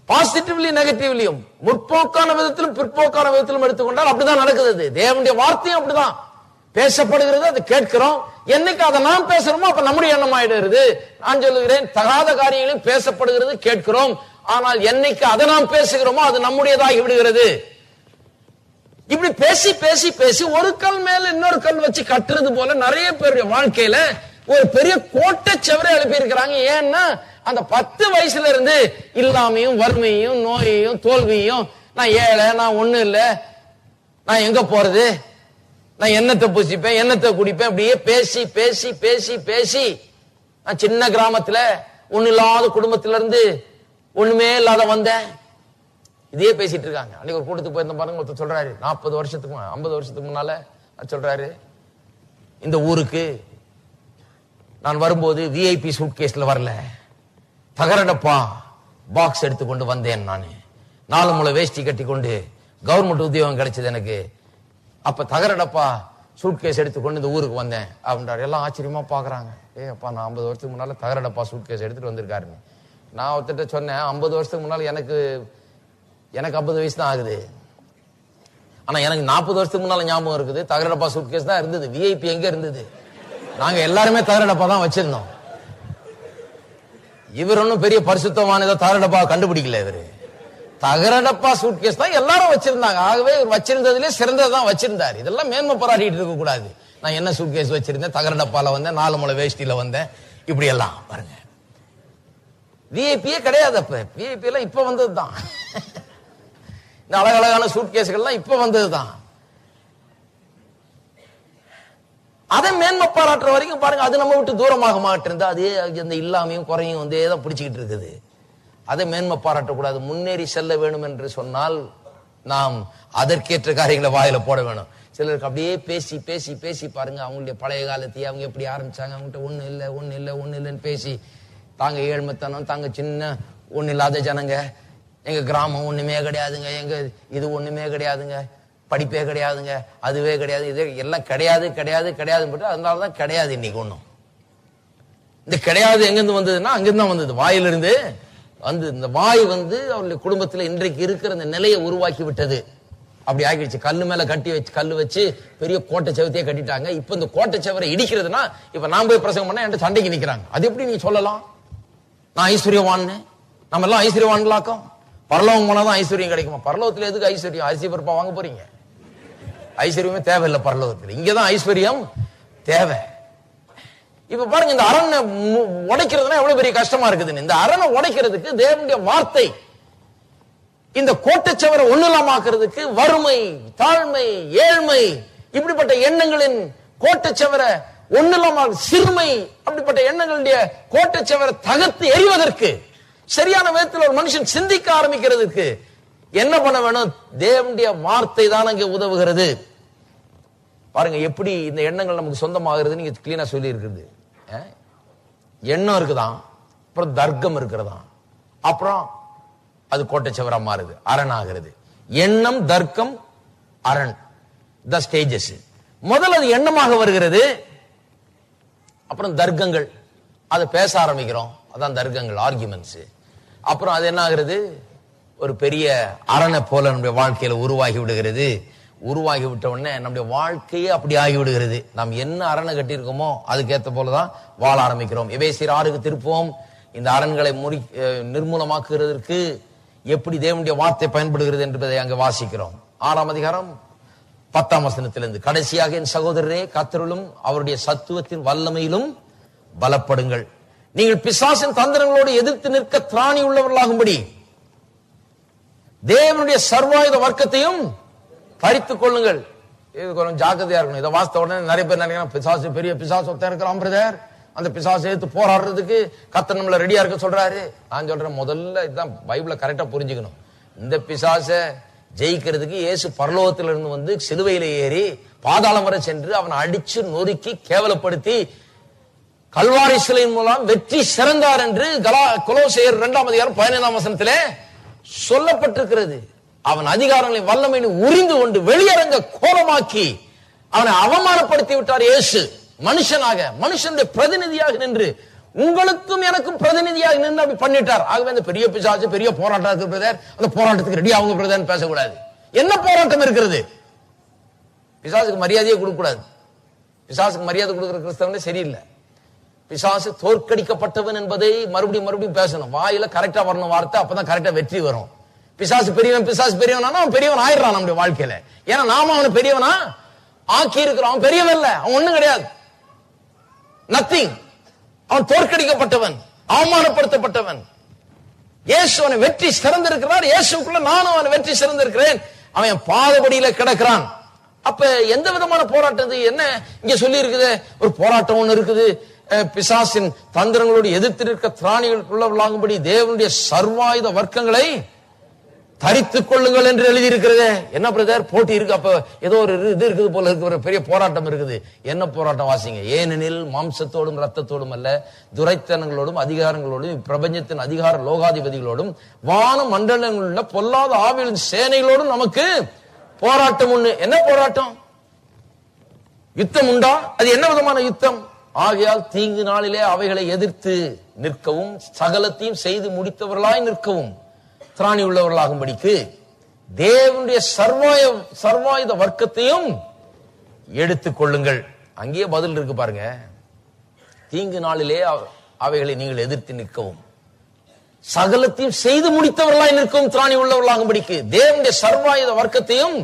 பாசிட்டிவ்லி நெகட்டிவ்லியும், முற்போக்கான விதத்திலும் பிற்போக்கான விதத்திலும் எடுத்துக்கொண்டால் அப்படிதான் நடக்குது. தேவனுடைய வார்த்தையும் அப்படிதான் பேசப்படுகிறது, அதை கேட்கிறோம். என்னைக்கு அதை நாம் பேசுறோமோ அப்ப நம்முடைய எண்ணம் ஆயிடுகிறது. நான் சொல்லுகிறேன், தகாத காரியங்களும் பேசப்படுகிறது, கேட்கிறோம். ஆனால் என்னைக்கு அதை நாம் பேசுகிறோமோ அது நம்முடையதாகி விடுகிறது. இப்படி பேசி பேசி பேசி ஒரு கல் மேல இன்னொரு கல் வச்சு கட்டுறது போல நிறைய பேருடைய வாழ்க்கையில ஒரு பெரிய கோட்டை செவரை எழுப்பி இருக்கிறாங்க. ஏன்னா அந்த 10 வயசுல இருந்து இல்லாமையும் வறுமையும் நோயையும் தோல்வியும், நான் ஏழை, நான் ஒண்ணு இல்ல, நான் எங்க போறது, நான் எண்ணத்தை புசிப்பேன், எண்ணத்தை குடிப்பேன், அப்படியே பேசி பேசி பேசி பேசி நான் சின்ன கிராமத்துல ஒண்ணு இல்லாத குடும்பத்தில இருந்து ஒண்ணுமே இல்லாத வந்தேன். இதே பேசிட்டு இருக்காங்க. அன்னைக்கு ஒரு கூட்டத்துக்கு போயிருந்த பாருங்க, ஒருத்தர் சொல்றாரு, 40 வருஷத்துக்கு 50 வருஷத்துக்கு முன்னால சொல்றாரு, இந்த ஊருக்கு நான் வரும்போது விஐபி சூட்கேஸ்ல வரல, தகரடப்பா பாக்ஸ் எடுத்துக்கொண்டு வந்தேன். நான் 4 முளை வேஷ்டி கட்டி கொண்டு கவர்மெண்ட் உத்தியோகம் கிடைச்சது எனக்கு. அப்ப தகரடப்பா சூட்கேஸ் எடுத்துக்கொண்டு இந்த ஊருக்கு வந்தேன் அப்படின்றாரு. எல்லாம் ஆச்சரியமா பாக்குறாங்க. அப்பா, நான் 50 வருஷத்துக்கு முன்னால தகரடப்பா சூட்கேஸ் எடுத்துட்டு வந்திருக்காருன்னு. நான் ஒருத்தட்ட சொன்னேன், 50 வருஷத்துக்கு முன்னால எனக்கு 50 வயசு தான் ஆகுது, ஆனா எனக்கு 40 வருஷத்துக்கு முன்னால ஞாபகம் இருக்குது, தகரடப்பா சூட்கேஸ் தான் இருந்தது, விஐபி எங்க இருந்தது? நாங்க எல்லாருமே தகரடப்பா தான் வச்சிருந்தோம். இவர் ஒன்னும் பெரிய பரிசுத்தமான ஏதோ தகரடப்பா கண்டுபிடிக்கல. இவரு தகரடப்பா சூட்கேஸ் தான் எல்லாரும் வச்சிருந்தாங்க. ஆகவே இவர் வச்சிருந்ததுல சிறந்ததான் வச்சிருந்தாரு. இதெல்லாம் மேன்மை பாராட்டிட்டு இருக்க கூடாது. நான் என்ன சூட்கேஸ் வச்சிருந்தேன், தகரடப்பால வந்தேன், 4 முளை வேஷ்டியில வந்தேன், இப்படி எல்லாம் பாருங்க. விஐபியே கிடையாது. அப்ப விஐபி எல்லாம் இப்ப வந்ததுதான். இந்த அழகழகான சூட்கேஸ்கள்லாம் இப்ப வந்ததுதான். அதை மேன்மை பாராட்டுற வரைக்கும் பாருங்க, அது நம்ம விட்டு தூரமாக மாட்டிருந்தா அதே அந்த இல்லாமையும் குறையும் வந்து தான் பிடிச்சிக்கிட்டு இருக்குது. அதை மேன்மை பாராட்டக்கூடாது. முன்னேறி செல்ல வேணும் என்று சொன்னால் நாம் அதற்கேற்ற காரியங்களை வாயில போட வேணும். சிலருக்கு அப்படியே பேசி பேசி பேசி பாருங்க, அவங்களுடைய பழைய காலத்தையே அவங்க எப்படி ஆரம்பிச்சாங்க, அவங்ககிட்ட ஒண்ணு இல்லை ஒண்ணு இல்லை ஒண்ணு இல்லைன்னு பேசி தாங்க ஏழ்மைத்தனம், தாங்க சின்ன ஒண்ணு இல்லாத ஜனங்க, எங்க கிராமம் ஒண்ணுமே கிடையாதுங்க, எங்க இது ஒண்ணுமே கிடையாதுங்க, படிப்பே கிடையாதுங்க, அதுவே கிடையாது, இது எல்லாம் கிடையாது கிடையாது கிடையாது, அதனாலதான் கிடையாது. இன்னைக்கு ஒண்ணும் இந்த கிடையாது எங்கிருந்து வந்ததுன்னா அங்கிருந்து தான் வந்தது, வாயிலிருந்து வந்து. இந்த வாய் வந்து அவருடைய குடும்பத்துல இன்றைக்கு இருக்கிற இந்த நிலையை உருவாக்கி விட்டது. அப்படி ஆகிடுச்சு. கல்லு மேல கல்லு வச்சு பெரிய கோட்டை செவத்தையே கட்டிட்டாங்க. இப்ப இந்த கோட்டை செவரை இடிக்கிறதுனா, இப்ப நான் போய் பிரசங்கம் பண்ண என்கிட்ட சண்டைக்கு நிக்கிறாங்க. அது எப்படி நீ சொல்லலாம் நான் ஐஸ்வர்யவான்னு? நம்ம எல்லாம் ஐஸ்வர்யவான்களாக்கும். பரலோகம் போனாதான் ஐஸ்வர்யம் கிடைக்குமா? பரலோகத்துல எதுக்கு ஐஸ்வர்யம்? அரிசி பருப்பா வாங்க போறீங்க? ஐஸ்வர்யமே தேவையில்லை பரலோகத்துல. இங்கதான் ஐஸ்வர்யம் தேவை. இப்ப பாருங்க, இந்த அரணை உடைக்கிறதுனா எவ்வளவு பெரிய கஷ்டமா இருக்குதுன்னு. இந்த அரணை உடைக்கிறதுக்கு தேவனுடைய வார்த்தை, இந்த கோட்டைச்சவரை ஒண்ணுலாமாக்குறதுக்கு வறுமை, தாழ்மை, ஏழ்மை, இப்படிப்பட்ட எண்ணங்களின் கோட்டைச்சவரை ஒண்ணுலாமா, சிறுமை, அப்படிப்பட்ட எண்ணங்களுடைய கோட்டைச்சவரை தகர்த்து எறிவதற்கு, சரியான விதத்தில் ஒரு மனுஷன் சிந்திக்க ஆரம்பிக்கிறதுக்கு என்ன பண்ண வேணும்? தேவனுடைய வார்த்தை தான் அங்கே உதவுகிறது. பாருங்க எப்படி இந்த எண்ணங்கள் நமக்கு சொந்தமாகிறது. நீங்க கிளீனா சொல்லி இருக்குது. எண்ணம் இருக்குதான், அப்புறம் தர்க்கம் இருக்கிறதா, அப்புறம் அது கோட்டைச்சவரா மாறுது, அரண் ஆகிறது. எண்ணம், தர்க்கம், அரண், த ஸ்டேஜஸ். முதல்ல அது எண்ணமாக வருகிறது, அப்புறம் தர்க்கங்கள், அதை பேச ஆரம்பிக்கிறோம், அதான் தர்க்கங்கள், ஆர்குமெண்ட்ஸ். அப்புறம் அது என்ன ஆகிறது? ஒரு பெரிய அரணை போல நம்முடைய வாழ்க்கையில உருவாகி விடுகிறது. உருவாகி விட்ட உடனே நம்முடைய வாழ்க்கையே அப்படி ஆகிவிடுகிறது. நாம் என்ன அரணை கட்டியிருக்கோமோ அதுக்கேற்ற போலதான் வாழ ஆரம்பிக்கிறோம். எபேசியர் 6க்கு திருப்போம். இந்த அரண்களை நிர்மூலமாக்குகிறதற்கு எப்படி தேவனுடைய வார்த்தை பயன்படுகிறது என்பதை அங்கு வாசிக்கிறோம். 6ஆம் அதிகாரம் 10ஆம் வசனத்திலிருந்து, கடைசியாக என் சகோதரரே, கர்த்தரிலும் அவருடைய சத்துவத்தின் வல்லமையிலும் பலப்படுங்கள். நீங்கள் பிசாசின் தந்திரங்களோடு எதிர்த்து நிற்க திராணி உள்ளவர்களாகும்படி தேவனுடைய சர்வாயுத வர்க்கத்தையும் தரித்துக் கொள்ளுங்கள். இது கொஞ்சம் ஜாக்கிரதையா இருக்கணும். இதை வாசித்த உடனே நிறைய பேர் நினைக்கிறான், பிசாசு பெரிய பிசாசு ஒருத்தன் இருக்கிறான் பிரதர், அந்த பிசாசை எடுத்து போராடுறதுக்கு கர்த்தர் நம்மள ரெடியா இருக்க சொல்றாரு. நான் சொல்றேன், முதல்ல இதுதான் பைபிளை கரெக்டா புரிஞ்சுக்கணும். இந்த பிசாசை ஜெயிக்கிறதுக்கு இயேசு பரலோகத்திலிருந்து வந்து சிலுவையில ஏறி பாதாளம் வரை சென்று அவனை அடிச்சு நொறுக்கி கேவலப்படுத்தி கல்வாரி சிலையின் மூலம் வெற்றி சிறந்தார் என்று கொலோசையர் 2ஆம் அதிகாரம் 15ஆம் வசனத்திலே சொல்லப்பட்டிருக்கிறது. அவன் அதிகாரங்களை வல்லமையை உரிந்து கொண்டு வெளியரங்க கோலமாக்கி அவனை அவமானப்படுத்தி விட்டார். இயேசு மனுஷனாக, மனுஷனுடைய பிரதிநிதியாக நின்று உங்களுக்கும் எனக்கும் பிரதிநிதியாக நின்று அப்படி பண்ணிட்டார். ஆகவே அந்த பெரிய பிசாசு பெரிய போராட்டம் இருக்கு பிரதர், அந்த போராட்டத்துக்கு ரெடி ஆகுங்க பிரதர் பேசக்கூடாது. என்ன போராட்டம் இருக்கிறது? பிசாசுக்கு மரியாதையே கொடுக்க கூடாது. பிசாசுக்கு மரியாதை கொடுக்கிற கிறிஸ்தவனே சரியில்லை. பிசாசு தோற்கடிக்கப்பட்டவன் என்பதை மறுபடியும் பேசணும். வாயில கரெக்டா வரணும் வார்த்தை, அப்பதான் கரெக்டா வெற்றி வரும். பிசாசு பெரியவன் அவன் பெரியவன் ஆயிடுறான் நம்முடைய வாழ்க்கையில. ஏன்னா நாம அவனை பெரியவனா ஆக்கி இருக்கிறோம். அவன் பெரியவன் இல்ல, அவன் ஒண்ணும் கிடையாது, நத்திங். அவன் தோற்கடிக்கப்பட்டவன், அவமானப்படுத்தப்பட்டவன். இயேசு அவனை வெற்றி சிறந்திருக்கிறார். இயேசுக்குள்ள நானும் அவனை வெற்றி சிறந்திருக்கிறேன். அவன் பாதபடியில கிடக்கிறான். அப்ப எந்த விதமான போராட்டம் என்ன இங்க சொல்லி இருக்குது? ஒரு போராட்டம் ஒண்ணு இருக்குது. பிசாசின் தந்திரங்களோடு எதிர்த்து நிற்க திராணிகளுக்குள்ளவர்களாகும்படி தேவனுடைய சர்வாயுத வர்க்கங்களை தரித்துக் கொள்ளுங்கள் என்று எழுதி இருக்கிறது. என்ன பிரதர் போட்டி இருக்கு? அப்ப ஏதோ ஒரு இது இருக்குது போல இருக்கு, ஒரு பெரிய போராட்டம் இருக்குது. என்ன போராட்டம் வாசிங்க. ஏனெனில் மாம்சத்தோடும் ரத்தத்தோடும் அல்ல, துரைத்தனங்களோடும் அதிகாரங்களோடும் பிரபஞ்சத்தின் அதிகார லோகாதிபதிகளோடும் வான மண்டலங்களில் உள்ள பொல்லாத ஆவியின் சேனைகளோடும் நமக்கு போராட்டம் உண்டு. என்ன போராட்டம்? யுத்தம் உண்டா? அது என்ன விதமான யுத்தம்? ஆகையால் தீங்கு நாளிலே அவைகளை எதிர்த்து நிற்கவும் சகலத்தையும் செய்து முடித்தவர்களாய் நிற்கவும் திராணி உள்ளவர்களாகும்படிக்கு தேவனுடைய சர்வாயுத வர்க்கத்தையும் எடுத்துக் கொள்ளுங்கள். அங்கேயே பதில் இருக்கு பாருங்க. தீங்கு நாளிலே அவைகளை நீங்கள் எதிர்த்து நிற்கவும் சகலத்தையும் செய்து முடித்தவர்களாய் நிற்கவும் திராணி உள்ளவர்களாகும்படிக்கு தேவனுடைய சர்வாயுத வர்க்கத்தையும்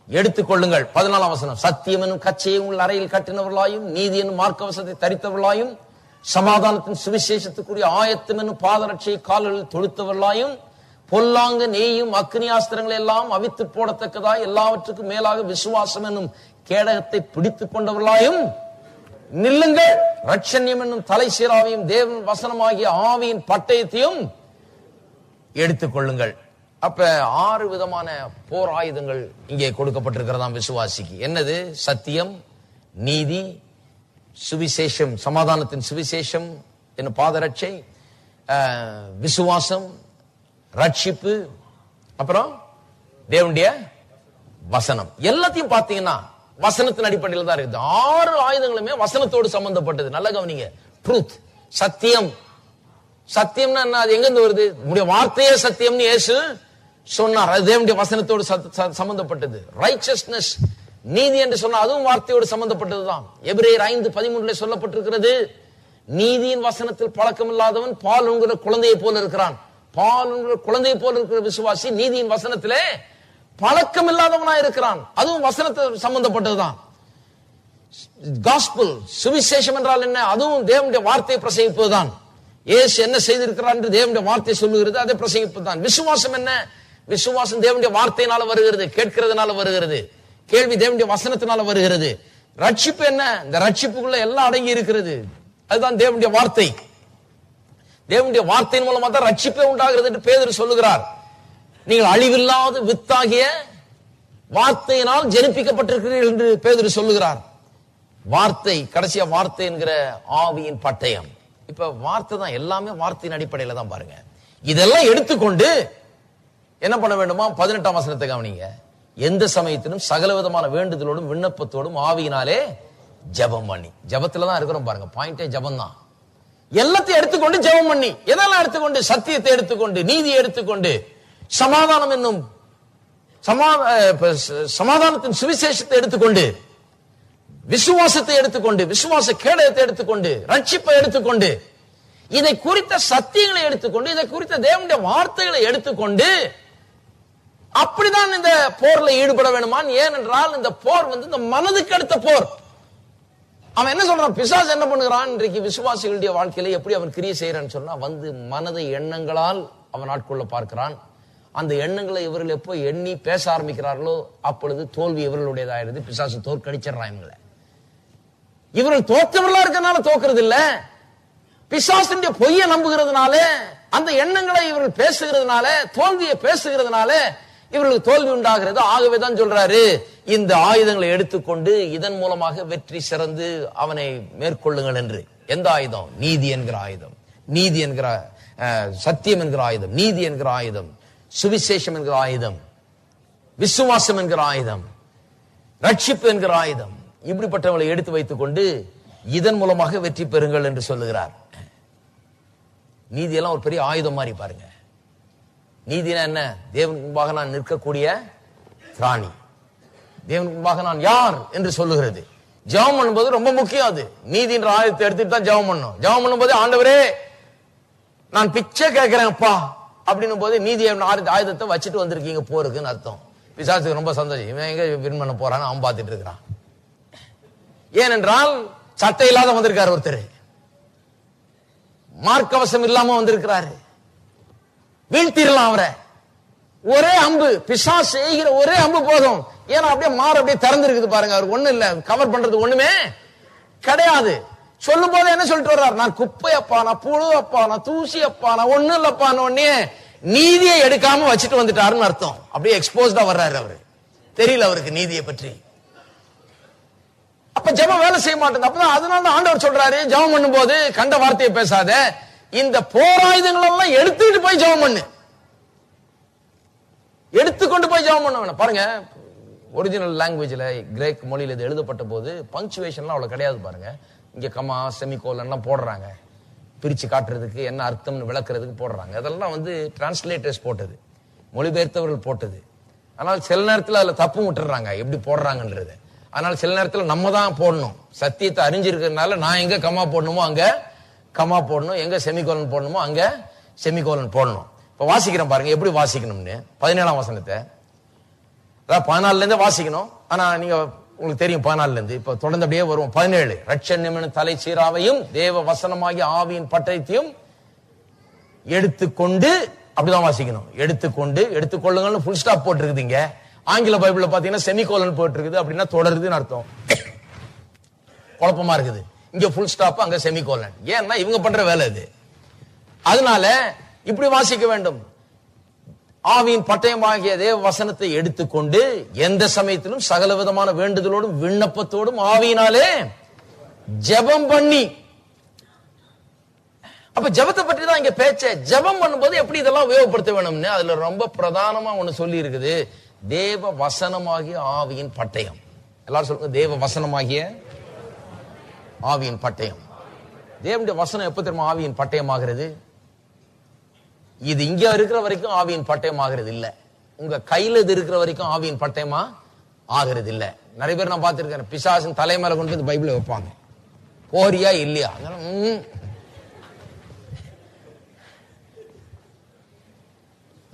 எடுத்துக் கொள்ளுங்கள். 14ஆம் வசனம், சத்தியம் என்னும் கச்சையை உங்கள் அறையில் கட்டினவர்களாயும் நீதி என்னும் மார்க்கவசத்தை தரித்தவர்களாயும் சமாதானத்தின் சுவிசேஷத்துக்குரிய ஆயத்தம் என்னும் பாதரட்சை கால்களில் தொடுத்தவர்களாயும் பொல்லாங்க நெய்யும் அக்னியாஸ்திரங்களை எல்லாம் அவித்து போடத்தக்கதாய் எல்லாவற்றுக்கும் மேலாக விசுவாசம் என்னும் கேடகத்தை பிடித்துக் கொண்டவர்களாயும் நில்லுங்கள். ரட்சண்யம் என்னும் தலை சீராவையும் தேவன் வசனமாகிய ஆவியின் பட்டயத்தையும் எடுத்துக் கொள்ளுங்கள். அப்ப 6 விதமான போர் ஆயுதங்கள் இங்கே கொடுக்கப்பட்டிருக்கிறதாம் விசுவாசிக்கு. என்னது? சத்தியம், நீதி, சுவிசேஷம், சமாதானத்தின் சுவிசேஷம் என்னும் பாதரட்சை, விசுவாசம், ரட்சிப்பு, அப்புறம் தேவனுடைய வசனம். எல்லாத்தையும் பாத்தீங்கன்னா வசனத்தின் அடிப்படையில் தான் இருக்குது. 6 ஆயுதங்களுமே வசனத்தோடு சம்பந்தப்பட்டது. நல்ல கவனிங்க. ட்ரூத், சத்தியம். சத்தியம்னா என்ன? அது எங்க இருந்து வருது? உங்களுடைய வார்த்தையே சத்தியம்னு இயேசு சொன்னார். அது தேவனுடைய வசனத்தோடு சம்பந்தப்பட்டது. ரைச்சஸ்னஸ், நீதி என்று சொன்னா அதுவும் வார்த்தையோடு சம்பந்தப்பட்டதுதான். எபிரேயர் 5:13 சொல்லப்பட்டிருக்கிறது, நீதியின் வசனத்தில் பழக்கம் இல்லாதவன் பால் உண்கிற குழந்தையை போல இருக்கிறான். பால் உண்கிற குழந்தையை போல இருக்கிற விசுவாசி நீதியின் வசனத்திலே பழக்கம் இல்லாதவனா இருக்கிறான். அதுவும் வசனத்தை சம்பந்தப்பட்டதுதான். காஸ்பல், சுவிசேஷம் என்றால் என்ன? அதுவும் தேவனுடைய வார்த்தையை பிரசங்கிப்பதுதான். இயேசு என்ன செய்திருக்கிறார் என்று தேவனுடைய வார்த்தை சொல்லுகிறது, அதை பிரசங்கிப்பதுதான். விசுவாசம் என்ன? விசுவாசம் தேவனுடைய வார்த்தையினால வருகிறது, கேட்கிறதுனால வருகிறது. கேள்வி தேவனுடைய வசனத்தினால வருகிறது. ரட்சிப்பு என்ன? இந்த ரட்சிப்புக்குள்ள எல்லாம் அடங்கி இருக்கிறது. அதுதான் தேவனுடைய வார்த்தை. தேவனுடைய வார்த்தையின் மூலமா தான் ரட்சிப்பே உண்டாகிறது என்று பேதுரு சொல்லுகிறார். நீங்கள் அழிவில்லாத வித்தாகிய வார்த்தையினால் ஜெனிப்பிக்கப்பட்டிருக்கிறீர்கள் என்று பேதுரு சொல்லுகிறார். வார்த்தை, கடைசியா வார்த்தை என்கிற ஆவியின் பட்டயம். இப்ப வார்த்தை தான், எல்லாமே வார்த்தையின் அடிப்படையில தான் பாருங்க. இதெல்லாம் எடுத்துக்கொண்டு என்ன பண்ண வேண்டுமா? 18ஆம் வசனத்தை கவனிங்க. எந்த சமயத்திலும் சகல விதமான வேண்டுதலோடும் விண்ணப்பத்தோடும் ஆவியினாலே ஜெபம் பண்ணி. ஜெபத்துல தான் இருக்கிறோம் பாருங்க. பாயிண்டே ஜெபம் தான். எல்லாத்தையும் எடுத்துக்கொண்டு ஜெபம் பண்ணி, எதெல்லாம் எடுத்துக்கொண்டு? சத்தியத்தை எடுத்துக்கொண்டு, நீதியை எடுத்துக்கொண்டு, சமாதானம் என்னும் சமாதானத்தின் சுவிசேஷத்தை எடுத்துக்கொண்டு, விசுவாசத்தை எடுத்துக்கொண்டு, விசுவாச கேடயத்தை எடுத்துக்கொண்டு, ரட்சிப்பை எடுத்துக்கொண்டு, இதை குறித்த சத்தியங்களை எடுத்துக்கொண்டு, இதை குறித்த தேவனுடைய வார்த்தைகளை எடுத்துக்கொண்டு அப்படிதான் இந்த போர்ல ஈடுபட வேணுமான். ஏனென்றால் இந்த போர் இந்த மனதுக்கு அடுத்த போர். அவன் என்ன சொல்றான்? பிசாசு என்ன பண்ணுகிறான் இன்றைக்கு விசுவாசிகளுடைய வாழ்க்கையில எப்படி அவன் கிரியை செய்யறான்னு சொன்னா, மனதை எண்ணங்களால் அவன் ஆட்கொள்ள பார்க்கிறான். அந்த எண்ணங்களை இவர்கள் எப்போ எண்ணி பேச ஆரம்பிக்கிறார்களோ அப்பொழுது தோல்வி இவர்களுடையதாயிருது. பிசாசு தோற்கடிச்சிடறான் இவங்களை. இவர்கள் தோற்றவர்களா இருக்கனால தோக்கிறது இல்ல, பிசாசுடைய பொய்யை நம்புகிறதுனால, அந்த எண்ணங்களை இவர்கள் பேசுகிறதுனால, தோல்வியை பேசுகிறதுனால இவர்களுக்கு தோல்வி உண்டாகிறது. ஆகவேதான் சொல்றாரு, இந்த ஆயுதங்களை எடுத்துக்கொண்டு இதன் மூலமாக வெற்றி சிறந்து அவனை மேற்கொள்ளுங்கள் என்று. எந்த ஆயுதம்? நீதி என்கிற ஆயுதம், நீதி என்கிற சத்தியம் என்கிற ஆயுதம், நீதி என்கிற ஆயுதம், சுவிசேஷம் என்கிற ஆயுதம், விசுவாசம் என்கிற ஆயுதம், ரட்சிப்பு என்கிற ஆயுதம், இப்படிப்பட்டவங்களை எடுத்து வைத்துக் கொண்டு இதன் மூலமாக வெற்றி பெறுங்கள் என்று சொல்லுகிறார். நீதியெல்லாம் ஒரு பெரிய ஆயுதம் மாதிரி பாருங்க. நீதினா என்ன? தேவனுக்கு முன்பாக நான் நிற்கக்கூடிய திராணி, தேவனுக்கு முன்பாக நான் யார் என்று சொல்லுகிறது. ஜெபம் பண்ணும்போது ரொம்ப முக்கியம். அது நீதின்ற ஆயுதத்தை எடுத்துட்டு தான் ஜெபம் பண்ணணும். ஜெபம் பண்ணும்போது, ஆண்டவரே நான் பிச்சை கேட்கிறேன் அப்பா அப்படின்னும் போது நீதி ஆயுதத்தை வச்சுட்டு வந்திருக்கீங்க போருக்குன்னு அர்த்தம். பிசாசுக்கு ரொம்ப சந்தோஷம். இவன் எங்க வின் பண்ண போறான்னு அவன் பார்த்துட்டு இருக்கிறான். ஏனென்றால் சட்டை இல்லாத வந்திருக்காரு ஒருத்தர், மார்க்கவசம் இல்லாம வந்திருக்கிறாரு. வீழ்த்திடலாம் அவரை. ஒரே அம்பு, பிசாசு செய்கிற ஒரே அம்பு போதும். ஏன்னா அப்படியே அப்படியே திறந்திருக்குது பாருங்க. அவருக்கு ஒண்ணு இல்ல, கவர் பண்றது ஒண்ணுமே கிடையாது. சொல்லும் போது என்ன சொல்லிட்டு வர்றாரு? நான் குப்பை அப்பா, நான் புழு அப்பா, நான் தூசி அப்பா, நான் ஒண்ணு இல்லப்பா. உடனே நீதியை எடுக்காம வச்சுட்டு வந்துட்டாருன்னு அர்த்தம். அப்படியே எக்ஸ்போஸ்டா வர்றாரு அவரு. தெரியல அவருக்கு நீதியை பற்றி. அப்ப ஜெபம் வேலை செய்ய மாட்டேன். அப்பதான் அதனால ஆண்டவர் சொல்றாரு, ஜெபம் பண்ணும் போது கண்ட வார்த்தையை பேசாத, இந்த போராயுதங்கள் எல்லாம் எடுத்துட்டு போய் ஜெபம் பண்ணு. எடுத்துக்கொண்டு போய் ஜெபம் பண்ண பாருங்க. ஒரிஜினல் லாங்குவேஜ்ல கிரேக் மொழியில இது எழுதப்பட்ட போது பங்க்சுவேஷன்லாம் அவ்வளவு கிடையாது பாருங்க. இங்க கமா செமிகோலன் எல்லாம் போடுறாங்க, பிரிச்சு காட்டுறதுக்கு என்ன அர்த்தம்னு விளக்குறதுக்கு போடுறாங்க. அதெல்லாம் டிரான்ஸ்லேட்டர்ஸ் போட்டது, மொழிபெயர்த்தவர்கள் போட்டது. ஆனால் சில நேரத்தில் அதுல தப்பு விட்டுறாங்க எப்படி போடுறாங்கன்றது. அதனால சில நேரத்தில் நம்ம தான் போடணும். சத்தியத்தை அறிஞ்சிருக்கிறதுனால நான் எங்க கமா போடணுமோ அங்க கமா போடணும், எங்க செமிகோலன் போடணுமோ அங்க செமிகோலன் போடணும். இப்ப வாசிக்கிறேன் பாருங்க எப்படி வாசிக்கணும்னு. 17ஆம் வசனத்தை 14ல இருந்து வாசிக்கணும். ஆனா நீங்க உங்களுக்கு தெரியும் 14ல இருந்து இப்ப தொடர்ந்து அப்படியே வருவோம். 17 ரட்சண்யம் தலை சீராவையும் தேவ வசனமாகிய ஆவியின் பட்டயத்தையும் எடுத்துக்கொண்டு, அப்படிதான் வாசிக்கணும். எடுத்துக்கொண்டு, எடுத்துக்கொள்ளுங்கள்னு ஃபுல் ஸ்டாப் போட்டிருக்குது. இங்க ஆங்கில பைபிள்ல பாத்தீங்கன்னா செமிகோலன் போட்டிருக்குது. அப்படின்னா தொடருதுன்னு அர்த்தம். குழப்பமா இருக்குது. இங்க ஃபுல் ஸ்டாப், அங்க செமிகோலன். ஏன்னா இவங்க பண்ற வேலை இது. அதனால இப்படி வாசிக்க வேண்டும். ஆவியின் பட்டயமாகிய தேவ வசனத்தை எடுத்துக்கொண்டு எந்த சமயத்திலும் சகல விதமான வேண்டுதலோடும் விண்ணப்பத்தோடும் ஆவியினாலே ஜெபம் பண்ணி. அப்ப ஜெபத்தை பற்றி தான் இங்க பேச்ச. ஜெபம் பண்ணும்போது எப்படி இதெல்லாம் உபயோகப்படுத்த வேணும்னு அதுல ரொம்ப பிரதானமா ஒண்ணு சொல்லி இருக்குது. தேவ வசனமாகிய ஆவியின் பட்டயம். எல்லாரும் சொல்லுங்க, தேவ வசனமாகிய ஆவியின் பட்டயம். தேவனுடைய வசனம் எப்ப தெரியுமா ஆவியின் பட்டயம் ஆகிறது? இது இங்க இருக்கிற வரைக்கும் ஆவியின் பட்டயம் ஆகிறது இல்ல. உங்க கையில இது இருக்கிற வரைக்கும் ஆவியின் பட்டயமா ஆகிறது இல்ல. நிறைய பேர் நான் பார்த்திருக்கேன், பிசாசின் தலைமையில கொண்டு வந்து பைபிளை வைப்பாங்க. போறியா இல்லையா?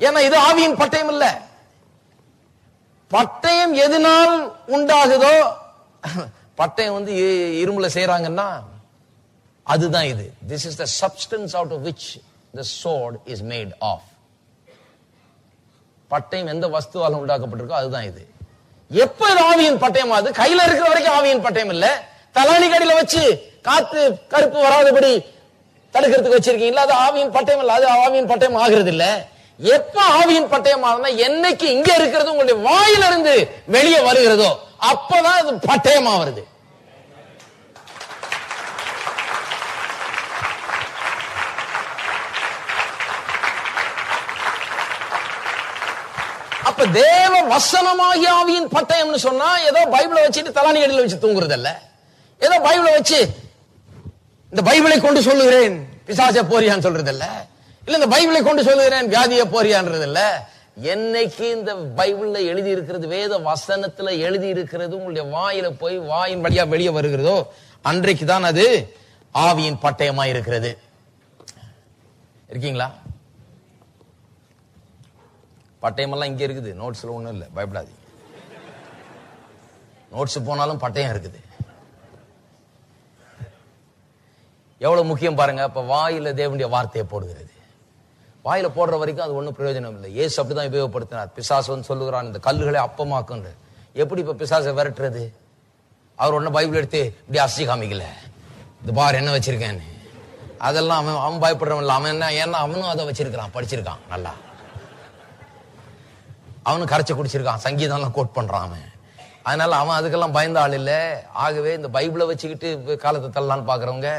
ஏன்னா இது ஆவியின் பட்டயம் இல்ல. பட்டயம் எதனால் உண்டாகுதோ, பட்டயம் இரும்புல செய்யறாங்கன்னா அதுதான் இது. This is the substance out of which the sword is made of. பட்டயம் எந்த வஸ்துவால உண்டாக்கப்பட்டிருக்கோ அதுதான் இது. எப்ப இது ஆவியின் பட்டயம் ஆகுது? கையில இருக்கிற வரைக்கும் ஆவியின் பட்டயம் இல்ல. தலாணி கடியில வச்சு காத்து கருப்பு வராதபடி தடுக்கிறதுக்கு வச்சிருக்கீங்களா, அது ஆவியின் பட்டயம் இல்ல. அது ஆவியின் பட்டயம் ஆகிறது இல்ல. எப்ப ஆவியின் பட்டயம் ஆகுதுன்னா என்னைக்கு இங்க இருக்கிறது உங்களுடைய வாயிலிருந்து வெளியே வருகிறதோ அப்பதான் அது பட்டயமா வருது. அப்ப தேவ வசனமாகிய ஆவியின் பட்டயம்னு சொன்னா ஏதோ பைபிளை வச்சுட்டு தலாணி அடியில வச்சு தூங்குறது இல்ல. ஏதோ பைபிளை வச்சு இந்த பைபிளை கொண்டு சொல்லுகிறேன் பிசாச போறியான்னு சொல்றது இல்ல. இல்ல இந்த பைபிளை கொண்டு சொல்லுகிறேன் வியாதிய போறியான்றது இல்ல. என்னைக்கு இந்த பைபிள்ல எழுதி இருக்கிறது, வேத வசனத்துல எழுதி இருக்கிறது உங்களுடைய வாயில போய் வாயின் வழியா வெளியே வருகிறதோ அன்றைக்கு தான் அது ஆவியின் பட்டயமா இருக்கிறது. இருக்கீங்களா? பட்டயமெல்லாம் இங்க இருக்குது, நோட்ஸ்ல ஒண்ணும் இல்லை, பயப்படாதீங்க. நோட்ஸ் போனாலும் பட்டயம் இருக்குது. எவ்வளவு முக்கியம் பாருங்க. அப்ப வாயில தேவனுடைய வார்த்தையை போடுகிறது. வாயில போடுற வரைக்கும் அது ஒண்ணும் பிரயோஜனம் இல்லை. இயேசு அப்படிதான் உபயோகப்படுத்தினார். பிசாசு வந்து சொல்லுகிறான், இந்த கல்லுகளை அப்பமாக்குன்னு. எப்படி இப்ப பிசாசை விரட்டுறது? அவர் ஒன்னும் பைபிள் எடுத்து இப்படி அசி காமிக்கல, இந்த பார் என்ன வச்சிருக்கேன்னு. அதெல்லாம் அவன் பயப்படுறவன் இல்லை. அவன் என்ன, ஏன்னா அவனும் அதை வச்சிருக்கான், படிச்சிருக்கான், நல்லா அவனும் கரைச்சி குடிச்சிருக்கான், சங்கீதம் எல்லாம் கோட் பண்றான் அவன். அதனால அவன் அதுக்கெல்லாம் பயந்த ஆள் இல்லை. ஆகவே இந்த பைபிளை வச்சுக்கிட்டு காலத்தை தள்ளலான்னு பாக்குறவங்க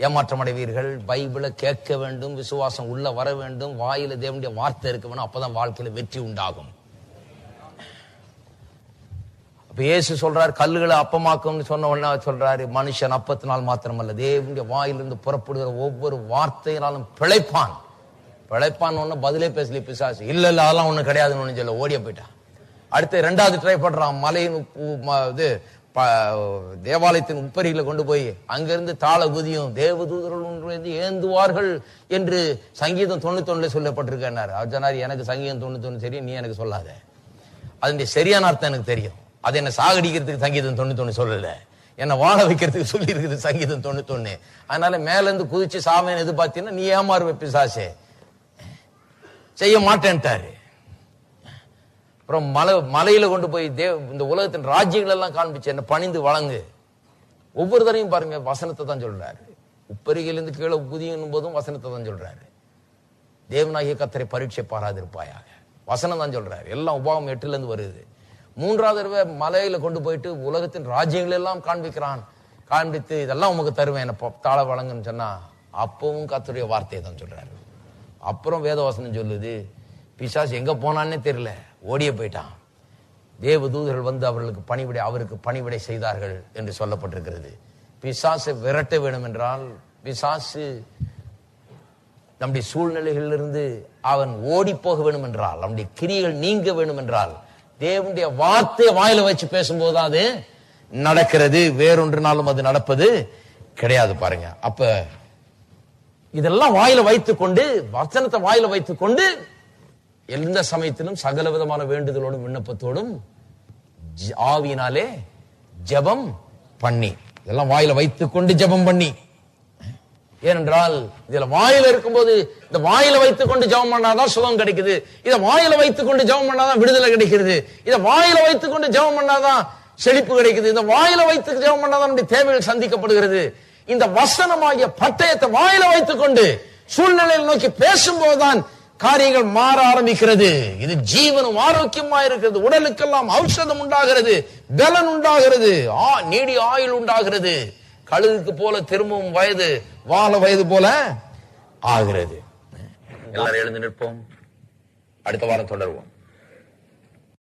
ஏமாற்றம் அடைவீர்கள். பைபிளை கேட்க வேண்டும், விசுவாசம் உள்ள வர வேண்டும், வாயில தேவனுடைய வார்த்தை இருக்க வேணும். அப்பதான் வாழ்க்கையில வெற்றி உண்டாகும். அப்ப இயேசு சொல்றாரு கல்லுகளை அப்பமாக்கும்னு சொன்ன உடனே சொல்றாரு, மனுஷன் அப்பத்தினால் மாத்திரமல்ல தேவனுடைய வாயிலிருந்து புறப்படுகிற ஒவ்வொரு வார்த்தையினாலும் பிழைப்பான். பிழைப்பான் ஒண்ணு பதிலே பேசல பிசாசு. இல்ல இல்ல அதெல்லாம் ஒண்ணு கிடையாதுன்னு சொல்ல ஓடிய போயிட்டான். அடுத்து 2வது ட்ரை பண்றான். மலையின் இது தேவாலயத்தின் உப்பரியில கொண்டு போய் அங்கிருந்து தாள குதியும் தேவதூதர்கள் ஏந்துவார்கள் என்று சங்கீதம் 91 சொல்லப்பட்டிருக்காரு. அவர் சொன்னார், எனக்கு சங்கீதம் 91 தெரியும், நீ எனக்கு சொல்லாத. அதனுடைய சரியான அர்த்தம் எனக்கு தெரியும். அது என்ன சாகடிக்கிறதுக்கு சங்கீதம் 91 சொல்லல, என்ன வாழ வைக்கிறதுக்கு சொல்லி இருக்குது சங்கீதம் 91. அதனால மேல இருந்து குதிச்சு சாமேன்னு எதிர்பார்த்தீங்கன்னா நீ ஏமாறுவ பிசாசே, செய்ய மாட்டேன்ட்டாரு. அப்புறம் மலையில கொண்டு போய் இந்த உலகத்தின் ராஜ்யங்கள் எல்லாம் காண்பிச்சு என்ன பணிந்து வழங்கு. ஒவ்வொரு தரையும் பாருங்க வசனத்தை தான் சொல்றாரு. உப்பரிகையிலிருந்து கீழே குதியும் போதும் வசனத்தை தான் சொல்றாரு. தேவனாகிய கர்த்தரை பரீட்சை பாராதிருப்பாயாக, வசனம் தான் சொல்றாரு. எல்லாம் உபாகம் 8ல இருந்து வருது. 3வது தடவை மலையில கொண்டு போயிட்டு உலகத்தின் ராஜ்யங்கள் எல்லாம் காண்பித்து இதெல்லாம் உமக்கு தருவேன் என்ன தாழ வழங்குன்னு சொன்னா அப்பவும் கர்த்தருடைய வார்த்தையை தான் சொல்றாரு. அப்புறம் வேதவசனம் சொல்லுது, பிசாசு எங்க போனான்னே தெரியல, ஓடிய போயிட்டான். தேவ தூதர்கள் வந்து அவருக்கு பணிவிடை செய்தார்கள் என்று சொல்லப்பட்டிருக்கிறது. பிசாசை விரட்ட வேண்டும் என்றால், பிசாசு நம்முடைய சூழ்நிலைகளிலிருந்து அவன் ஓடி போக வேண்டும் என்றால், நம்முடைய கிரியைகள் நீங்க வேண்டும் என்றால், தேவனுடைய வார்த்தையை வாயில வச்சு பேசும்போது அது நடக்கிறது. வேறொன்றுனாலும் அது நடப்பது கிடையாது. பாருங்க, அப்ப இதெல்லாம் வாயில வைத்துக் கொண்டு, வசனத்தை வாயில வைத்துக் கொண்டு எந்த சமயத்திலும் சகல விதமான வேண்டுதலோடும் விண்ணப்பத்தோடும் ஆவியினாலே ஜெபம் பண்ணி, இதெல்லாம் வாயில வைத்துக் கொண்டு ஜெபம் பண்ணி. ஏனென்றால் இதுல வாயில இருக்கும்போது, இந்த வாயில வைத்துக் கொண்டு ஜெபம் பண்ணாதான் சுகம் கிடைக்குது. இதை வாயில வைத்துக் கொண்டு ஜெபம் பண்ணாதான் விடுதலை கிடைக்கிறது. இதை வாயில வைத்துக் கொண்டு ஜெபம் பண்ணாதான் செழிப்பு கிடைக்குது. இந்த வாயில வைத்து ஜெபம் பண்ணாதான் நம்முடைய தேவைகள் சந்திக்கப்படுகிறது. இந்த வசனமாகிய பட்டயத்தை வாயில வைத்துக் கொண்டு சூழ்நிலையை நோக்கி பேசும்போதுதான் காரியங்கள் மாற ஆரம்பிக்கிறது. இது ஜீவனும் ஆரோக்கியமா இருக்கிறது. உடலுக்கெல்லாம் ஔஷதம் உண்டாகிறது, பலன் உண்டாகிறது, நீடி ஆயுள் உண்டாகிறது. கழுகுக்கு போல திரும்பவும் வாழ வயது போல ஆகிறது. எல்லாரும் எழுந்து நிற்போம். அடுத்த வாரம் தொடருவோம்.